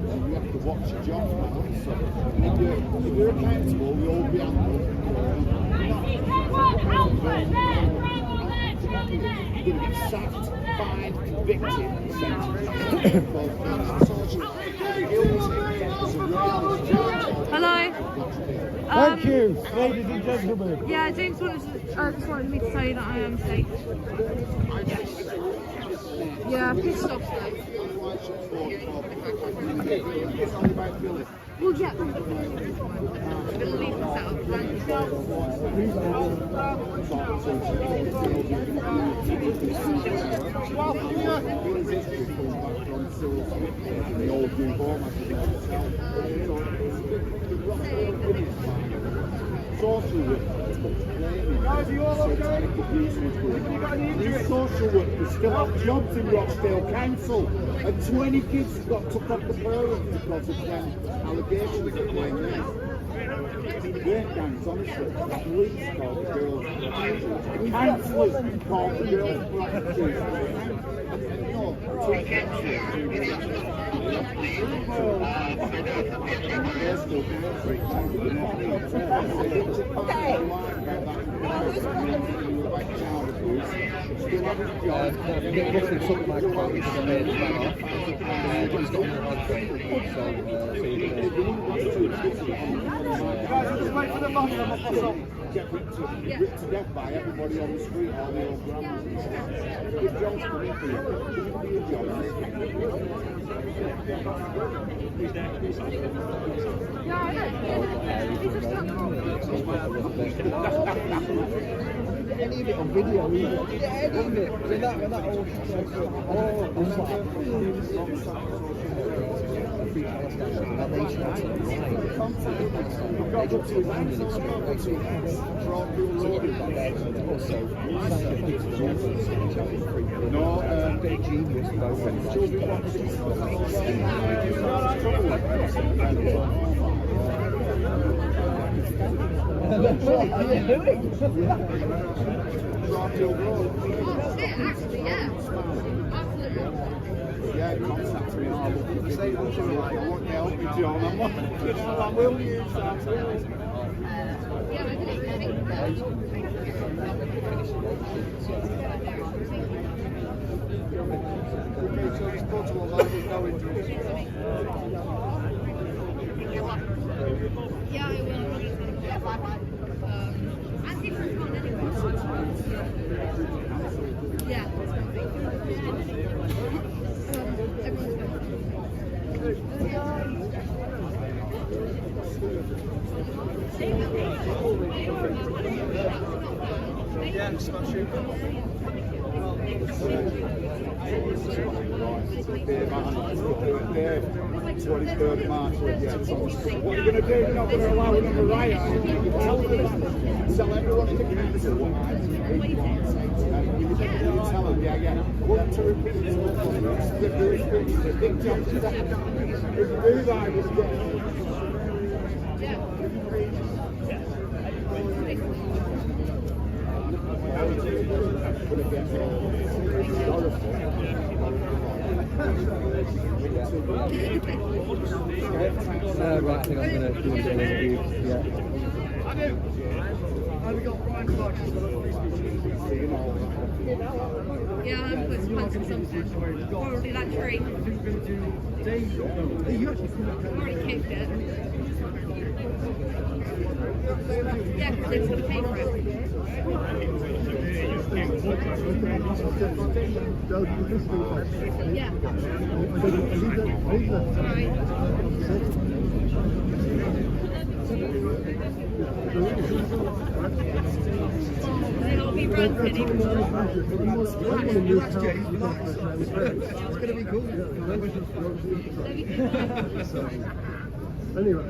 you have to watch your job now. So if you're accountable, you'll be accountable. You're going to get sacked, fined, convicted,
Hello.
Thank you, ladies and gentlemen.
Yeah, James just wanted me to tell you that I am safe. Yeah, pissed off though. Well, yeah. I'm going to leave this out.
Social work. Guys, are you all okay? These social workers still have jobs in Rochdale Council, and 20 kids got took off the parents because of them allegations that came in. Great gangs, honestly. Police called the girls. Councillors called the girls prostitutes. No, two councillors. Get ripped to death by everybody on the street, all the old grandmas. If John's coming for you, it'll be a job.
Yeah, I know.
Any of it on video, any of it. When that all yeah, contact me and I'll look at say what you like. I won't help you, John. I will use that.
Yeah, I will. Yeah.
Yeah, smash it.
Dave, 23rd March, what are you going to do? You're not going to allow another riot. Tell everyone in the council what you tell them, yeah. What to repeat it. Big job to that. If you do that, it's good.
Right, I think I'm going to do an interview. Yeah.
Yeah, I'm going to punch something. Probably that tree. I've already kicked it. Yeah, because it's going to pay for it. Yeah. It'll be ranting even more.
It's going to be cool.
Anyway,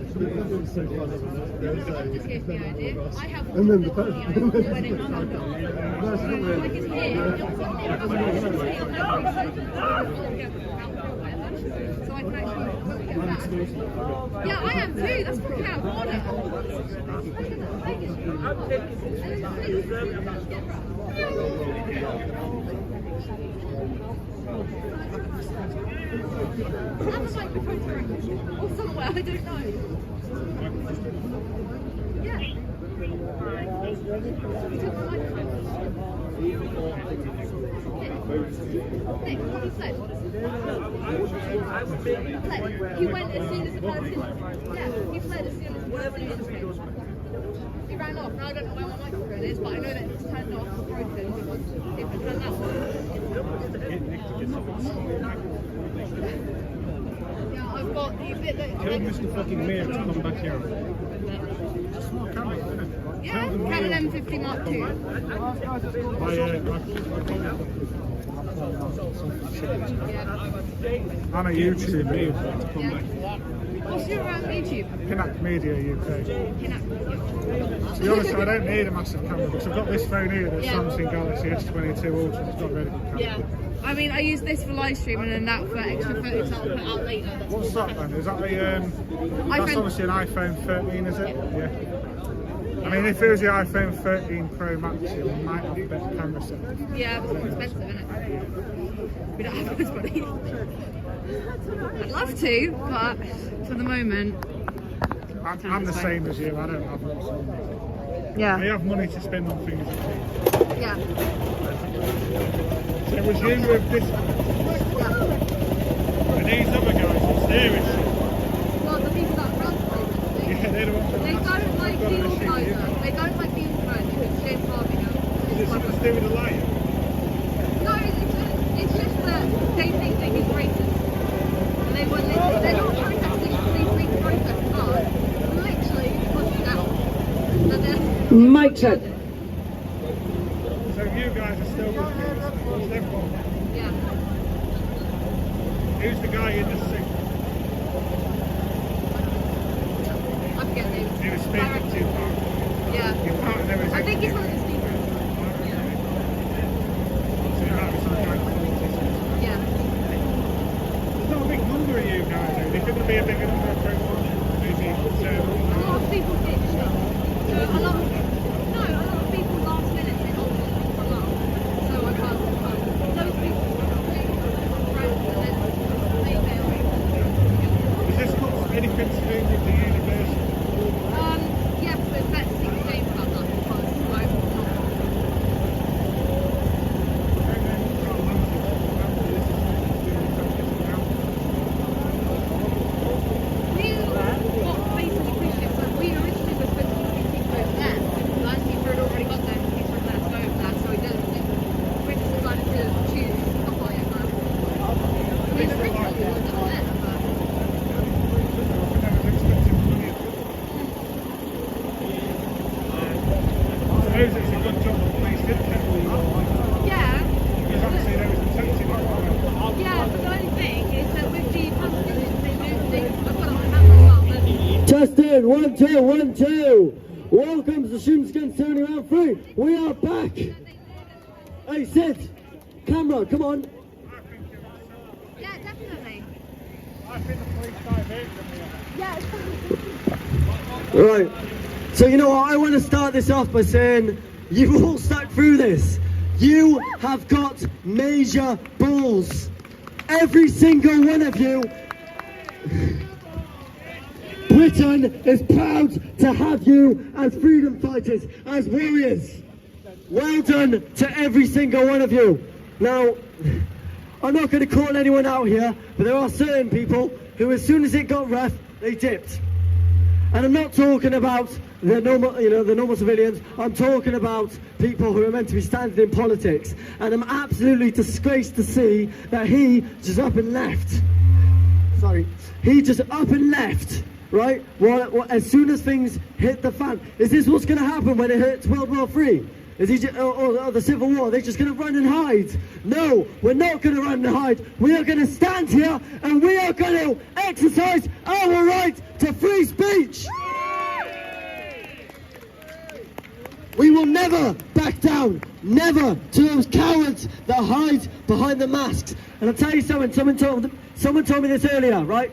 Just gave me an idea. I have
and then the
when it comes like it's here. So I can actually get that. Yeah, I am too. That's fucking out of order.
Or somewhere, I don't know. Yeah. Nick, what he said? He went as soon as the person. Yeah, he fled as soon as the person came. He ran off. Now I don't know where my microphone is, but I know that it's turned off or broken. If it turned that one. Yeah, I've got the bit that.
Tell Mr. fucking Mayor to come back here.
Yeah, Canon M50 Mark II.
I'm a YouTube me to come back.
What's your YouTube?
Pinnack Media UK.
Pinnack.
To be honest, I don't need a massive camera because I've got this phone here, the Samsung Galaxy S22 Ultra. It's got a really good camera.
Yeah. I mean, I use this for live streaming and that for extra footage I'll put out later.
What's that then? Is that a, that's obviously an iPhone 13, is it? Yeah. I mean, if it was the iPhone 13 Pro Max, it might have a better camera setup.
Yeah, but it's more expensive, isn't it? We don't have those money. I'd love to, but for the moment...
I'm the same as you, I don't have much.
Yeah.
I have money to spend on things.
Yeah.
So it was you with this and these other guys, it's serious.
Well, the people that run places.
Yeah, they're the ones that
They don't like the organiser. They don't like the organiser because James Harvey knows.
Is it something to do with the light?
No, it's just that they think they can racist. And they're not protesting because they think protesting hard. Literally pushing out.
Mic check.
So you guys are still with me. What's their fault?
Yeah.
Who's the guy in the suit?
I forget names.
He was speaking to you.
Yeah.
Your partner was
I think he's one of the speakers.
So you might be some kind of politician.
Yeah.
There's not a big number of you guys though. There couldn't be a bigger number of people. Maybe
A lot of people get shot. So a lot of people last minute say, oh, I'm not. So I can't come. Those people friends and then they fail.
Is this got anything to do with the university?
Yeah, but it's better to think James about that because like, we got basically pushed it, but we originally were supposed to be people over there. Last people had already got there, and people had let us go over there, so we just decided to choose a higher ground. I mean, originally we were down there, but
I suppose it's a good job the police didn't get all
yeah.
because obviously there was detective on
Yeah, but the only thing is that with the Palestinians, they moved things. I've got it on camera as well, but
Testing, 1, 2, 1, 2. Welcome to Students Against Tyranny round 3. We are back. Hey, sit. Camera, come on.
yeah, definitely.
I think the police diverted them here.
Yeah.
Right. So you know what? I want to start this off by saying you've all stuck through this. You have got major balls. Every single one of you. Britain is proud to have you as freedom fighters, as warriors. Well done to every single one of you. Now, I'm not going to call anyone out here, but there are certain people who, as soon as it got rough, they dipped. And I'm not talking about the normal, the normal civilians. I'm talking about people who are meant to be standing in politics. And I'm absolutely disgraced to see that he just up and left. Sorry, he just up and left. Right? Well, as soon as things hit the fan, is this what's going to happen when it hits World War III? Is he or the Civil War? They're just going to run and hide? No, we're not going to run and hide. We are going to stand here and we are going to exercise our right to free speech. We will never back down, never, to those cowards that hide behind the masks. And I'll tell you something. Someone told me this earlier, right?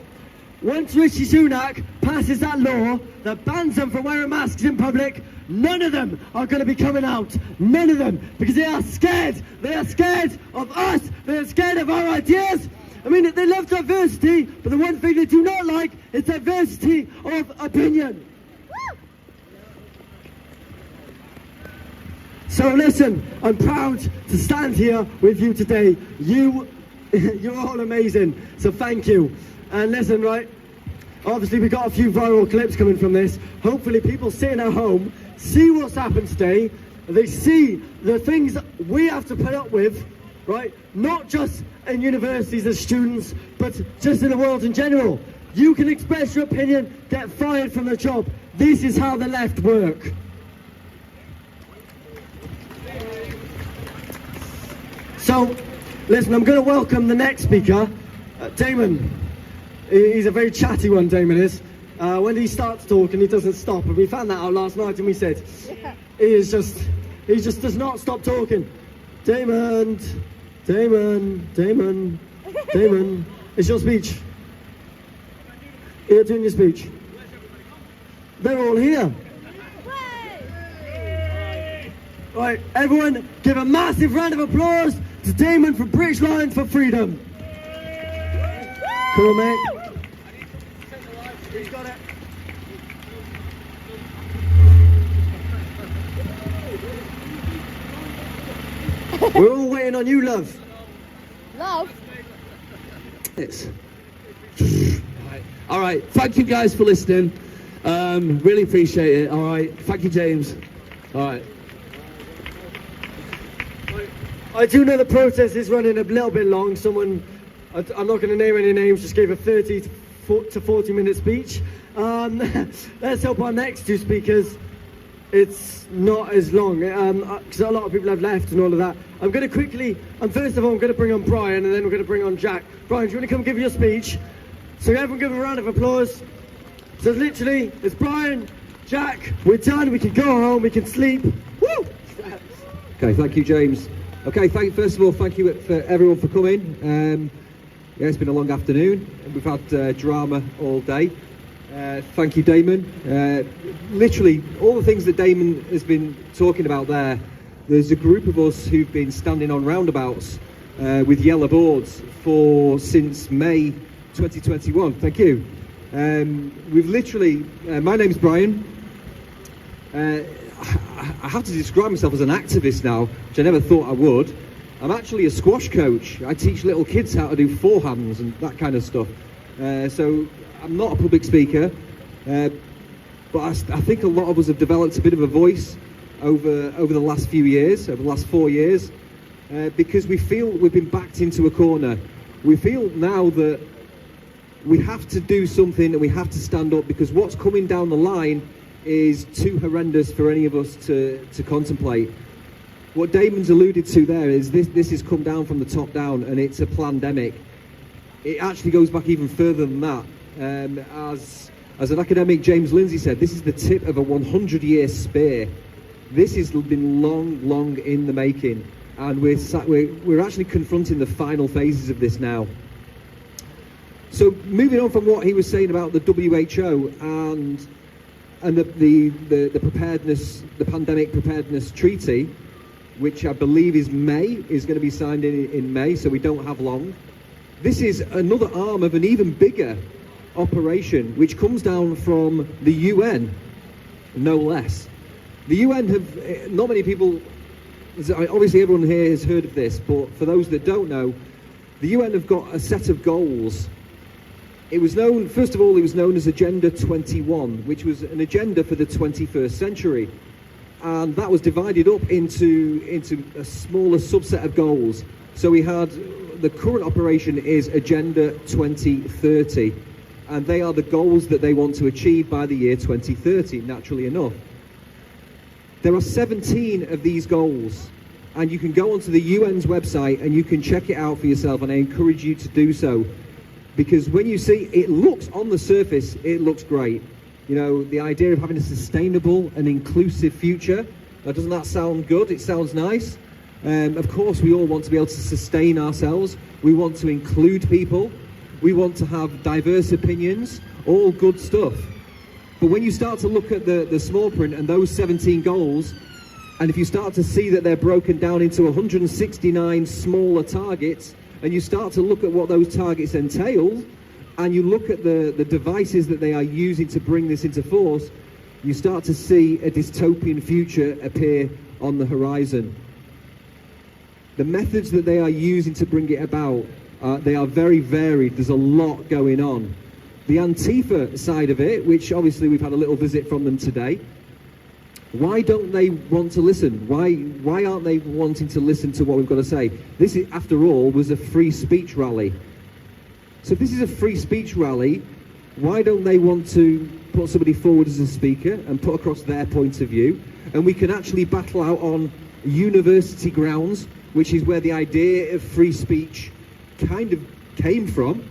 once Rishi Sunak passes that law that bans them from wearing masks in public, none of them are going to be coming out. None of them. Because they are scared. They are scared of us. They are scared of our ideas. I mean, they love diversity, but the one thing they do not like is diversity of opinion. So listen, I'm proud to stand here with you today. You're all amazing, so thank you. And listen, right, obviously we got a few viral clips coming from this. Hopefully people sitting at home see what's happened today. They see the things that we have to put up with, right? Not just in universities as students, but just in the world in general. You can express your opinion, get fired from the job. This is how the left work. So, listen, I'm going to welcome the next speaker, Damon. He's a very chatty one, Damon is. When he starts talking, he doesn't stop. And we found that out last night and we said, he just does not stop talking. Damon, it's your speech. You're doing your speech. They're all here. Right, everyone, give a massive round of applause to Damon from British Lions for Freedom. Come on, mate. He's got it. We're all waiting on you, love.
Love?
It's... All right, thank you guys for listening. Really appreciate it. All right, thank you, James. All right.
I do know the process is running a little bit long. Someone, I'm not going to name any names, just gave a 30 to 40 minute speech. Let's help our next two speakers. It's not as long, because a lot of people have left and all of that. I'm going to quickly, first of all, I'm going to bring on Brian, and then we're going to bring on Jack. Brian, do you want to come give your speech? So everyone give a round of applause. So literally, it's Brian, Jack, we're done, we can go home, we can sleep. Woo!
Okay, thank you, James. Okay, first of all, thank you for everyone for coming. Yeah, it's been a long afternoon. We've had drama all day. Thank you, Damon. Literally, all the things that Damon has been talking about there's a group of us who've been standing on roundabouts with yellow boards since May 2021. Thank you. We've literally, my name's Brian. I have to describe myself as an activist now, which I never thought I would. I'm actually a squash coach. I teach little kids how to do forehands and that kind of stuff. So I'm not a public speaker, but I think a lot of us have developed a bit of a voice over the last few years, over the last 4 years, because we feel we've been backed into a corner. We feel now that we have to do something and we have to stand up, because what's coming down the line is too horrendous for any of us to contemplate. What Damon's alluded to there is this has come down from the top down, and it's a plandemic. It actually goes back even further than that. As an academic, James Lindsay said, this is the tip of a 100-year spear. This has been long in the making, and we're actually confronting the final phases of this now. So moving on from what he was saying about the WHO and the preparedness, the pandemic preparedness treaty, which I believe is going to be signed in May, so we don't have long. This is another arm of an even bigger operation, which comes down from the UN, no less. The UN have, not many people, obviously everyone here has heard of this, but for those that don't know, the UN have got a set of goals. It was known, first of all, it was known as Agenda 21, which was an agenda for the 21st century. And that was divided up into a smaller subset of goals. So we had, the current operation is Agenda 2030. And they are the goals that they want to achieve by the year 2030, naturally enough. There are 17 of these goals. And you can go onto the UN's website and you can check it out for yourself, and I encourage you to do so. Because when you see, it looks on the surface, it looks great. You know, the idea of having a sustainable and inclusive future, doesn't that sound good? It sounds nice. Of course, we all want to be able to sustain ourselves. We want to include people. We want to have diverse opinions, all good stuff. But when you start to look at the small print and those 17 goals, and if you start to see that they're broken down into 169 smaller targets, and you start to look at what those targets entail, and you look at the devices that they are using to bring this into force, you start to see a dystopian future appear on the horizon. The methods that they are using to bring it about, they are very varied. There's a lot going on. The Antifa side of it, which obviously we've had a little visit from them today, why don't they want to listen? Why aren't they wanting to listen to what we've got to say? This, after all, was a free speech rally. So if this is a free speech rally, why don't they want to put somebody forward as a speaker and put across their point of view? And we can actually battle out on university grounds, which is where the idea of free speech kind of came from.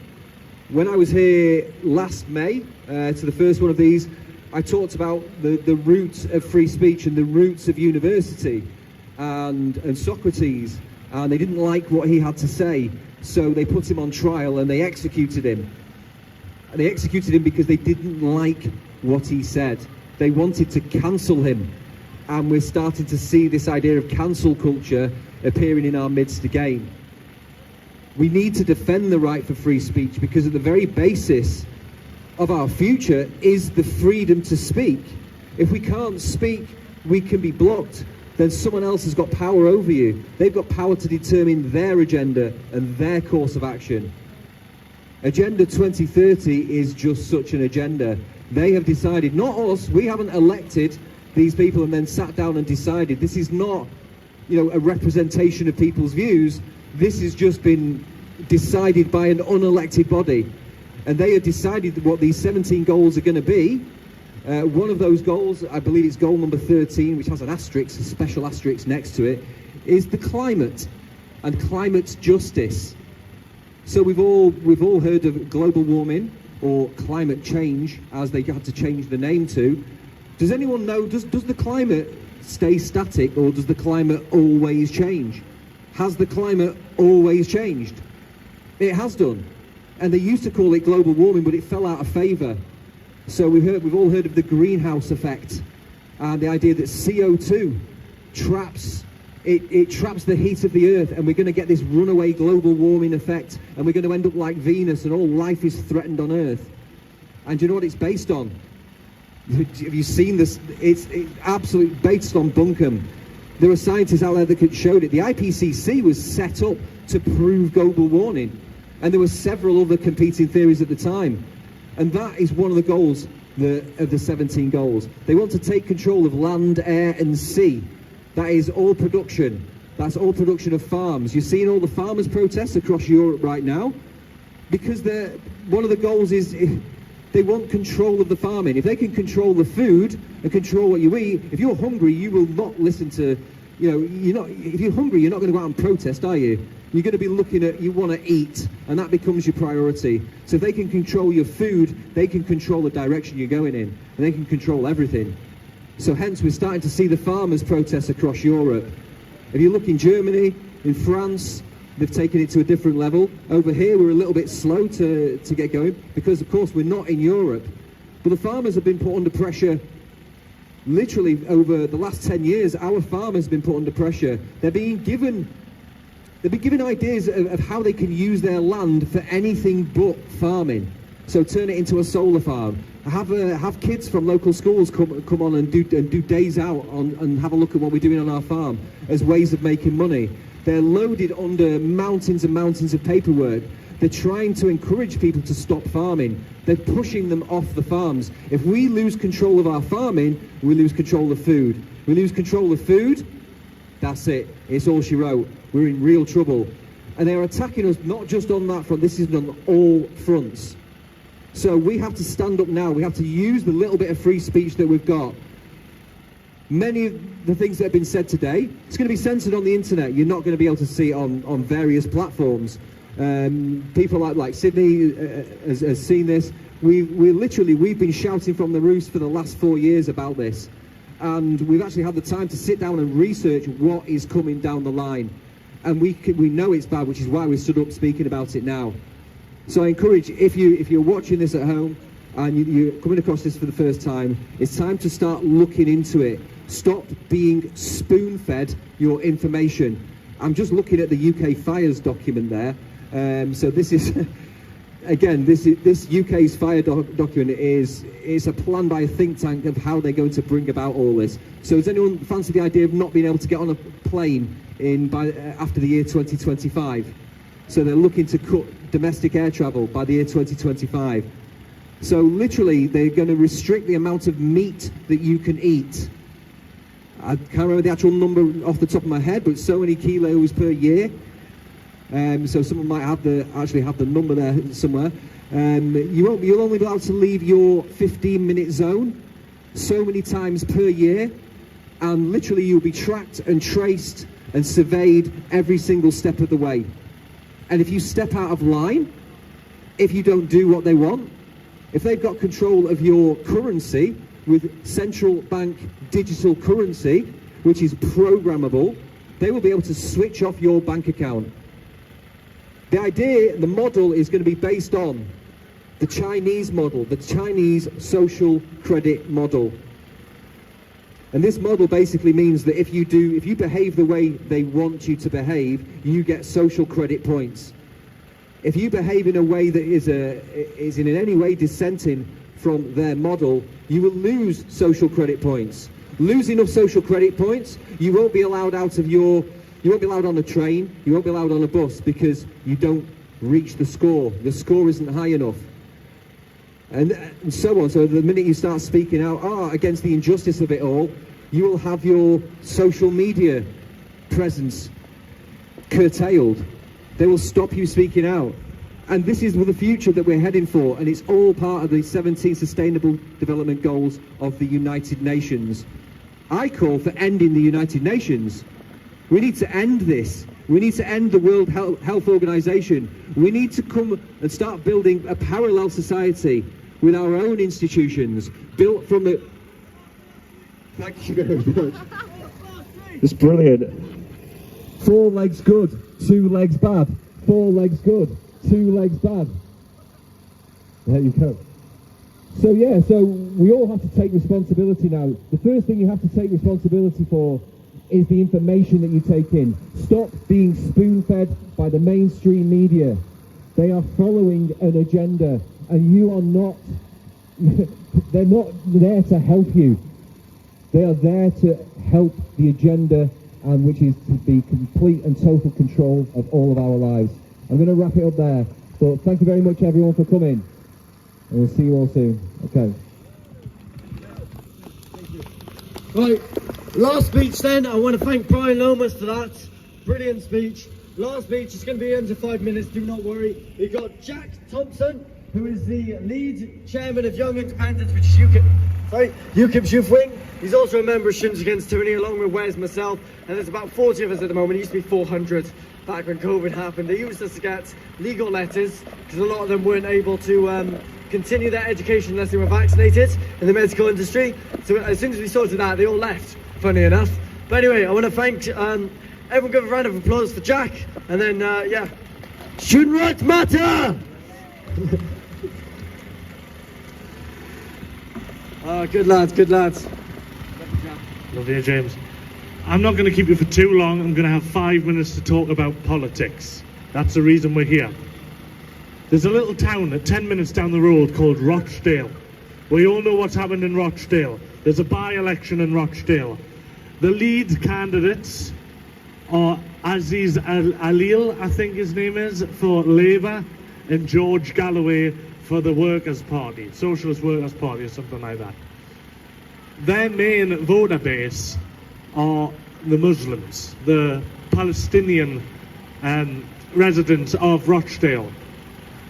When I was here last May to the first one of these, I talked about the roots of free speech and the roots of university and Socrates, and they didn't like what he had to say, so they put him on trial and they executed him. And they executed him because they didn't like what he said. They wanted to cancel him, and we're starting to see this idea of cancel culture appearing in our midst again. We need to defend the right for free speech, because at the very basis of our future is the freedom to speak. If we can't speak, we can be blocked. Then someone else has got power over you. They've got power to determine their agenda and their course of action. Agenda 2030 is just such an agenda. They have decided, not us, we haven't elected these people and then sat down and decided. This is not, a representation of people's views. This has just been decided by an unelected body. And they have decided what these 17 goals are going to be. One of those goals, I believe it's goal number 13, which has an asterisk, a special asterisk next to it, is the climate and climate justice. So we've all heard of global warming, or climate change, as they had to change the name to. Does anyone know, does the climate stay static, or does the climate always change? Has the climate always changed? It has done. And they used to call it global warming, but it fell out of favour. So we've all heard of the greenhouse effect, and the idea that CO2 traps the heat of the earth, and we're going to get this runaway global warming effect, and we're going to end up like Venus, and all life is threatened on Earth. And do you know what it's based on? Have you seen this? It's absolutely based on bunkum. There are scientists out there that showed it. The IPCC was set up to prove global warming, and there were several other competing theories at the time. And that is one of the goals of the 17 goals. They want to take control of land, air and sea. That is all production. That's all production of farms. You're seeing all the farmers' protests across Europe right now, because one of the goals is they want control of the farming. If they can control the food and control what you eat, if you're hungry, you will not listen to, if you're hungry, you're not going to go out and protest, are you? You're going to be looking at, you want to eat, and that becomes your priority. So if they can control your food, they can control the direction you're going in, and they can control everything. So hence we're starting to see the farmers' protests across Europe. If you look in Germany, in France, they've taken it to a different level. Over here we're a little bit slow to get going, because of course we're not in Europe. But the farmers have been put under pressure. Literally over the last 10 years, our farmers have been put under pressure. They've been given ideas of how they can use their land for anything but farming. So turn it into a solar farm. Have kids from local schools come on and do days out and have a look at what we're doing on our farm as ways of making money. They're loaded under mountains and mountains of paperwork. They're trying to encourage people to stop farming. They're pushing them off the farms. If we lose control of our farming, we lose control of food. We lose control of food, that's it. It's all she wrote. We're in real trouble. And they're attacking us not just on that front, this is on all fronts. So we have to stand up now. We have to use the little bit of free speech that we've got. Many of the things that have been said today, it's going to be censored on the internet. You're not going to be able to see it on various platforms. People like Sydney has seen this. We've been shouting from the roofs for the last 4 years about this. And we've actually had the time to sit down and research what is coming down the line. And we know it's bad, which is why we stood up speaking about it now. So I encourage, if you're watching this at home and you're coming across this for the first time, it's time to start looking into it. Stop being spoon-fed your information. I'm just looking at the UK fires document there. So this is, again, this UK's fire document is a plan by a think tank of how they're going to bring about all this. So does anyone fancy the idea of not being able to get on a plane after the year 2025? So they're looking to cut domestic air travel by the year 2025. So literally, they're going to restrict the amount of meat that you can eat. I can't remember the actual number off the top of my head, but so many kilos per year. So someone might actually have the number there somewhere. You'll only be allowed to leave your 15-minute zone so many times per year, and literally you'll be tracked and traced and surveyed every single step of the way. And if you step out of line, if you don't do what they want, if they've got control of your currency with central bank digital currency, which is programmable, they will be able to switch off your bank account. The idea, the model is going to be based on the Chinese model, the Chinese social credit model. And this model basically means that if you behave the way they want you to behave, you get social credit points. If you behave in a way that is in any way dissenting from their model, you will lose social credit points. Lose enough social credit points, you won't be allowed you won't be allowed on a train, you won't be allowed on a bus because you don't reach the score. The score isn't high enough. And so on. So the minute you start speaking out against the injustice of it all, you will have your social media presence curtailed. They will stop you speaking out. And this is the future that we're heading for, and it's all part of the 17 Sustainable Development Goals of the United Nations. I call for ending the United Nations. We need to end this. We need to end the World Health Organization. We need to come and start building a parallel society with our own institutions, built from the... Thank you very much. It's brilliant. 4 legs good, 2 legs bad. 4 legs good, 2 legs bad. There you go. So we all have to take responsibility now. The first thing you have to take responsibility for is the information that you take in. Stop being spoon-fed by the mainstream media. They are following an agenda, and you are not, they're not there to help you. They are there to help the agenda, and which is to be complete and total control of all of our lives. I'm going to wrap it up there, but thank you very much everyone for coming, and we'll see you all soon. Okay.
Right, last speech then. I want to thank Brian Lomas for that. Brilliant speech. Last speech is going to be under 5 minutes, do not worry. We've got Jack Thompson, who is the lead chairman of Young Independents, which is UKIP's youth wing. He's also a member of Students Against Tyranny, along with Wes, myself, and there's about 40 of us at the moment. It used to be 400 back when COVID happened. They used us to get legal letters, because a lot of them weren't able to continue their education unless they were vaccinated in the medical industry. So as soon as we sorted that, they all left, funny enough. But anyway, I want to thank everyone. Give a round of applause for Jack, and then yeah, student rights matter. Good lads, good lads.
Lovely, James. I'm not going to keep you for too long. I'm going to have 5 minutes to talk about politics. That's the reason we're here. There's a little town at 10 minutes down the road called Rochdale. We all know what's happened in Rochdale. There's a by-election in Rochdale. The lead candidates are Aziz Alil, I think his name is, for Labour, and George Galloway for the Workers' Party, Socialist Workers' Party or something like that. Their main voter base are the Muslims, the Palestinian residents of Rochdale.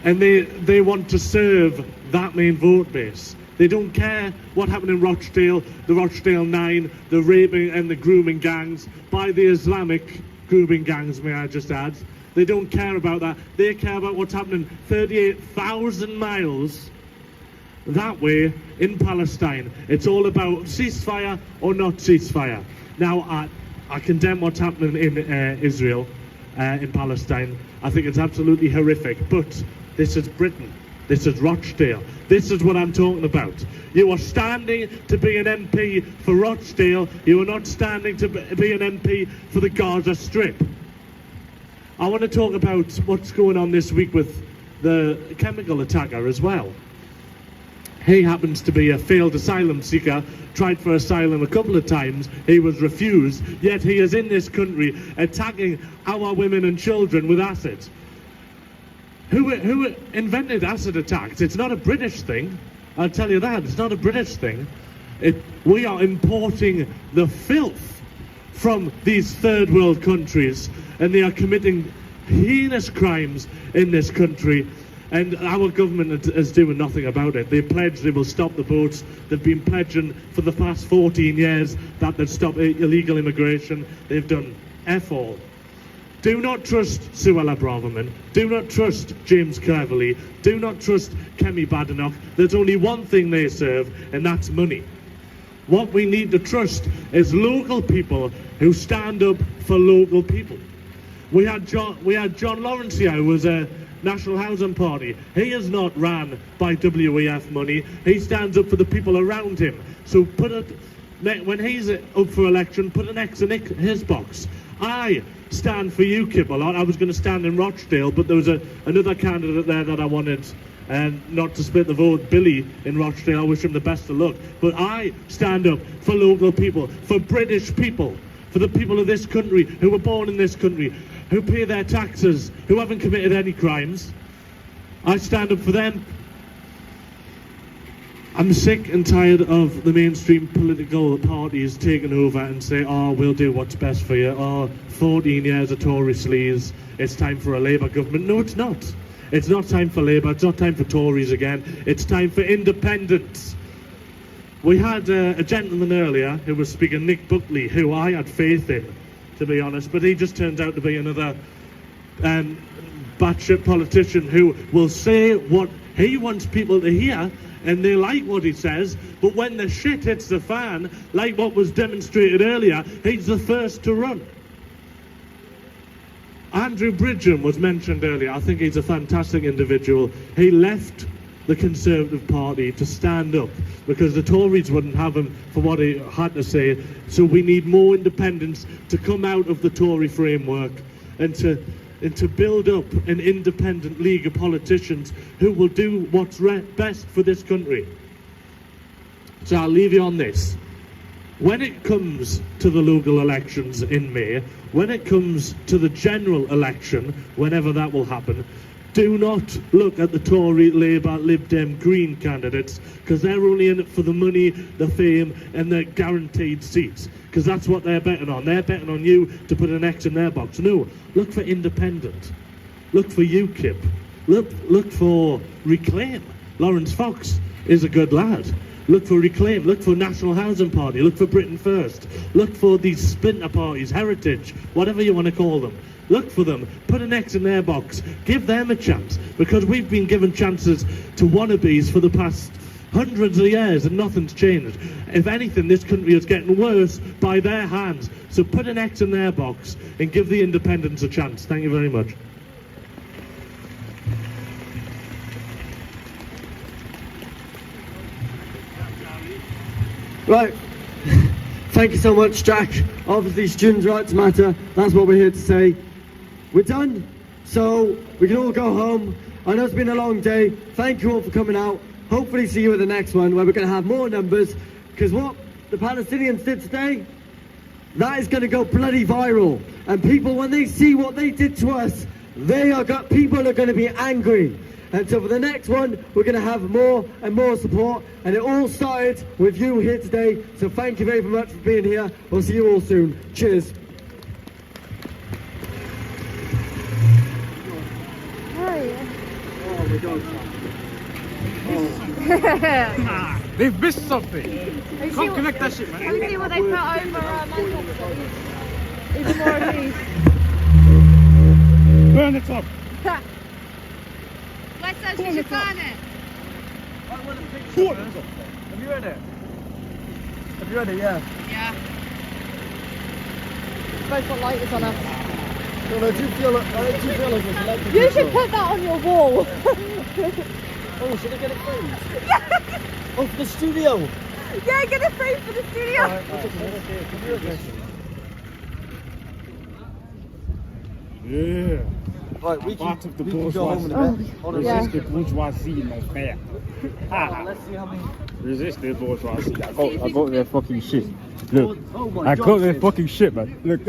And they want to serve that main vote base. They don't care what happened in Rochdale, the Rochdale 9, the raping and the grooming gangs by the Islamic grooming gangs, may I just add. They don't care about that. They care about what's happening 38,000 miles that way in Palestine. It's all about ceasefire or not ceasefire. Now, I condemn what's happening in Israel, in Palestine. I think it's absolutely horrific. But
This is Britain. This is Rochdale. This is what I'm talking about. You are standing to be an MP for Rochdale. You are not standing to be an MP for the Gaza Strip. I want to talk about what's going on this week with the chemical attacker as well. He happens to be a failed asylum seeker, tried for asylum a couple of times, he was refused, yet he is in this country attacking our women and children with acid. Who invented acid attacks? It's not a British thing, I'll tell you that, it's not a British thing. We are importing the filth from these third world countries, and they are committing heinous crimes in this country, and our government is doing nothing about it. They pledged they will stop the boats. They've been pledging for the past 14 years that they'd stop illegal immigration. They've done F all. Do not trust Suella Braverman. Do not trust James Cleverly. Do not trust Kemi Badenoch. There's only one thing they serve, and that's money. What we need to trust is local people who stand up for local people. We had John Lawrence here, who was a National Housing Party. He is not ran by WEF money. He stands up for the people around him. So when he's up for election, put an X in his box. I stand for UKIP a lot. I was going to stand in Rochdale, but there was another candidate there that I wanted not to split the vote, Billy in Rochdale. I wish him the best of luck. But I stand up for local people, for British people, for the people of this country who were born in this country, who pay their taxes, who haven't committed any crimes. I stand up for them. I'm sick and tired of the mainstream political parties taking over and say, oh, we'll do what's best for you. Oh, 14 years of Tory sleaze. It's time for a Labour government. No, it's not. It's not time for Labour. It's not time for Tories again. It's time for independence. We had a gentleman earlier who was speaking, Nick Buckley, who I had faith in, to be honest, but he just turns out to be another batshit politician who will say what he wants people to hear, and they like what he says, but when the shit hits the fan, like what was demonstrated earlier, he's the first to run. Andrew Bridgham was mentioned earlier. I think he's a fantastic individual. He left the Conservative Party to stand up because the Tories wouldn't have him for what he had to say. So we need more independence to come out of the Tory framework and to build up an independent league of politicians who will do what's best for this country. So I'll leave you on this. When it comes to the local elections in May, when it comes to the general election, whenever that will happen, do not look at the Tory, Labour, Lib Dem, Green candidates, because they're only in it for the money, the fame, and the guaranteed seats, because that's what they're betting on. They're betting on you to put an X in their box. No, look for independent. Look for UKIP. Look for Reclaim. Lawrence Fox is a good lad. Look for Reclaim. Look for National Housing Party. Look for Britain First. Look for these splinter parties, Heritage, whatever you want to call them. Look for them, put an X in their box, give them a chance, because we've been given chances to wannabes for the past hundreds of years and nothing's changed. If anything, this country is getting worse by their hands. So put an X in their box and give the independents a chance. Thank you very much.
Right. Thank you so much, Jack. Obviously, students' rights matter. That's what we're here to say. We're done, so we can all go home. I know it's been a long day. Thank you all for coming out. Hopefully see you at the next one where we're going to have more numbers, because what the Palestinians did today, that is going to go bloody viral. And people, when they see what they did to us, people are going to be angry. And so for the next one, we're going to have more and more support. And it all started with you here today. So thank you very much for being here. We'll see you all soon. Cheers.
Oh my God.
They've missed something. Can't connect that shit, man.
Have you seen what they put over Manchester? Even more of these.
Burn the top.
West says we should burn it.
Have you read it?
Have you read it? Yeah.
Yeah.
Both got lighters on us.
No, I do feel like there's
You should put that on your wall.
Oh, should I get it framed? Yeah. Oh, for the studio.
Yeah, get it framed for the studio.
Yeah.
Right, we
Part
can,
of the
we can go home in a
bourgeoisie.
bit. Honestly.
Resist the bourgeoisie, mon frère.
Let's see how many.
Resist the bourgeoisie. I got their fucking shit. Look,
Oh my
I
God,
got their
Sid.
fucking shit, man. Look.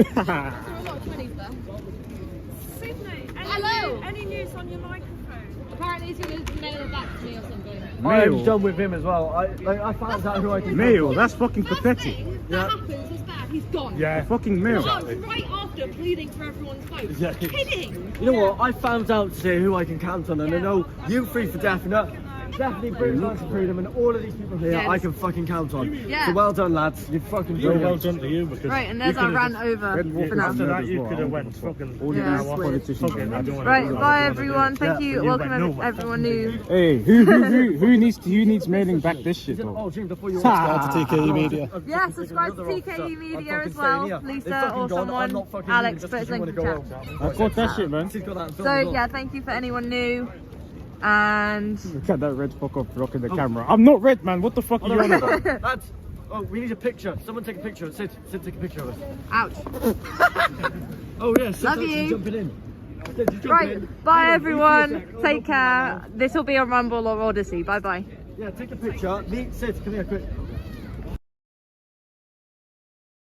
Hello. Any news on your microphone? Apparently he's going to mail it back to me or something.
I'm done with him as well. I found out who I can.
Mail, that's fucking pathetic.
That happens, it's bad, he's gone.
Yeah, fucking mail.
Right after pleading for everyone's vote.
Yeah.
Kidding.
You know what? I found out today who I can count on, and I know you three for definite. Definitely British Lions for Freedom, and all of these people here
Yes.
I can fucking count on.
Yeah.
So well done, lads. You fucking
Well,
brilliant.
well done to you because
Right, and there's our rant over for now.
after that you could have went fucking all
Yeah.
the politicians. Fucking, I don't wanna
Right,
do that.
bye everyone. Thank
Yeah.
you.
You
Welcome
went nowhere.
everyone new.
Hey, who needs mailing back this shit though?
Oh, Jim, before you
Subscribe to
TKE
Media.
Yeah, subscribe to TKE Media as well, Lisa or someone, Alex, put his link in the chat.
I got that shit, man.
So yeah, thank you for anyone new. And
Look at that red fuck up blocking the camera. I'm not red, man. What the fuck are you on about?
Lads, oh, we need a picture. Someone take a picture. Sid, take a picture of us.
ouch.
Oh yeah, Sid's
Love
actually
you.
jumping in. Sid, you're jumping
Right,
in.
bye
Hold on,
everyone.
wait a sec.
Take care. This will be on Rumble or Odyssey. Bye bye.
Yeah, take a picture. Sid, come here quick.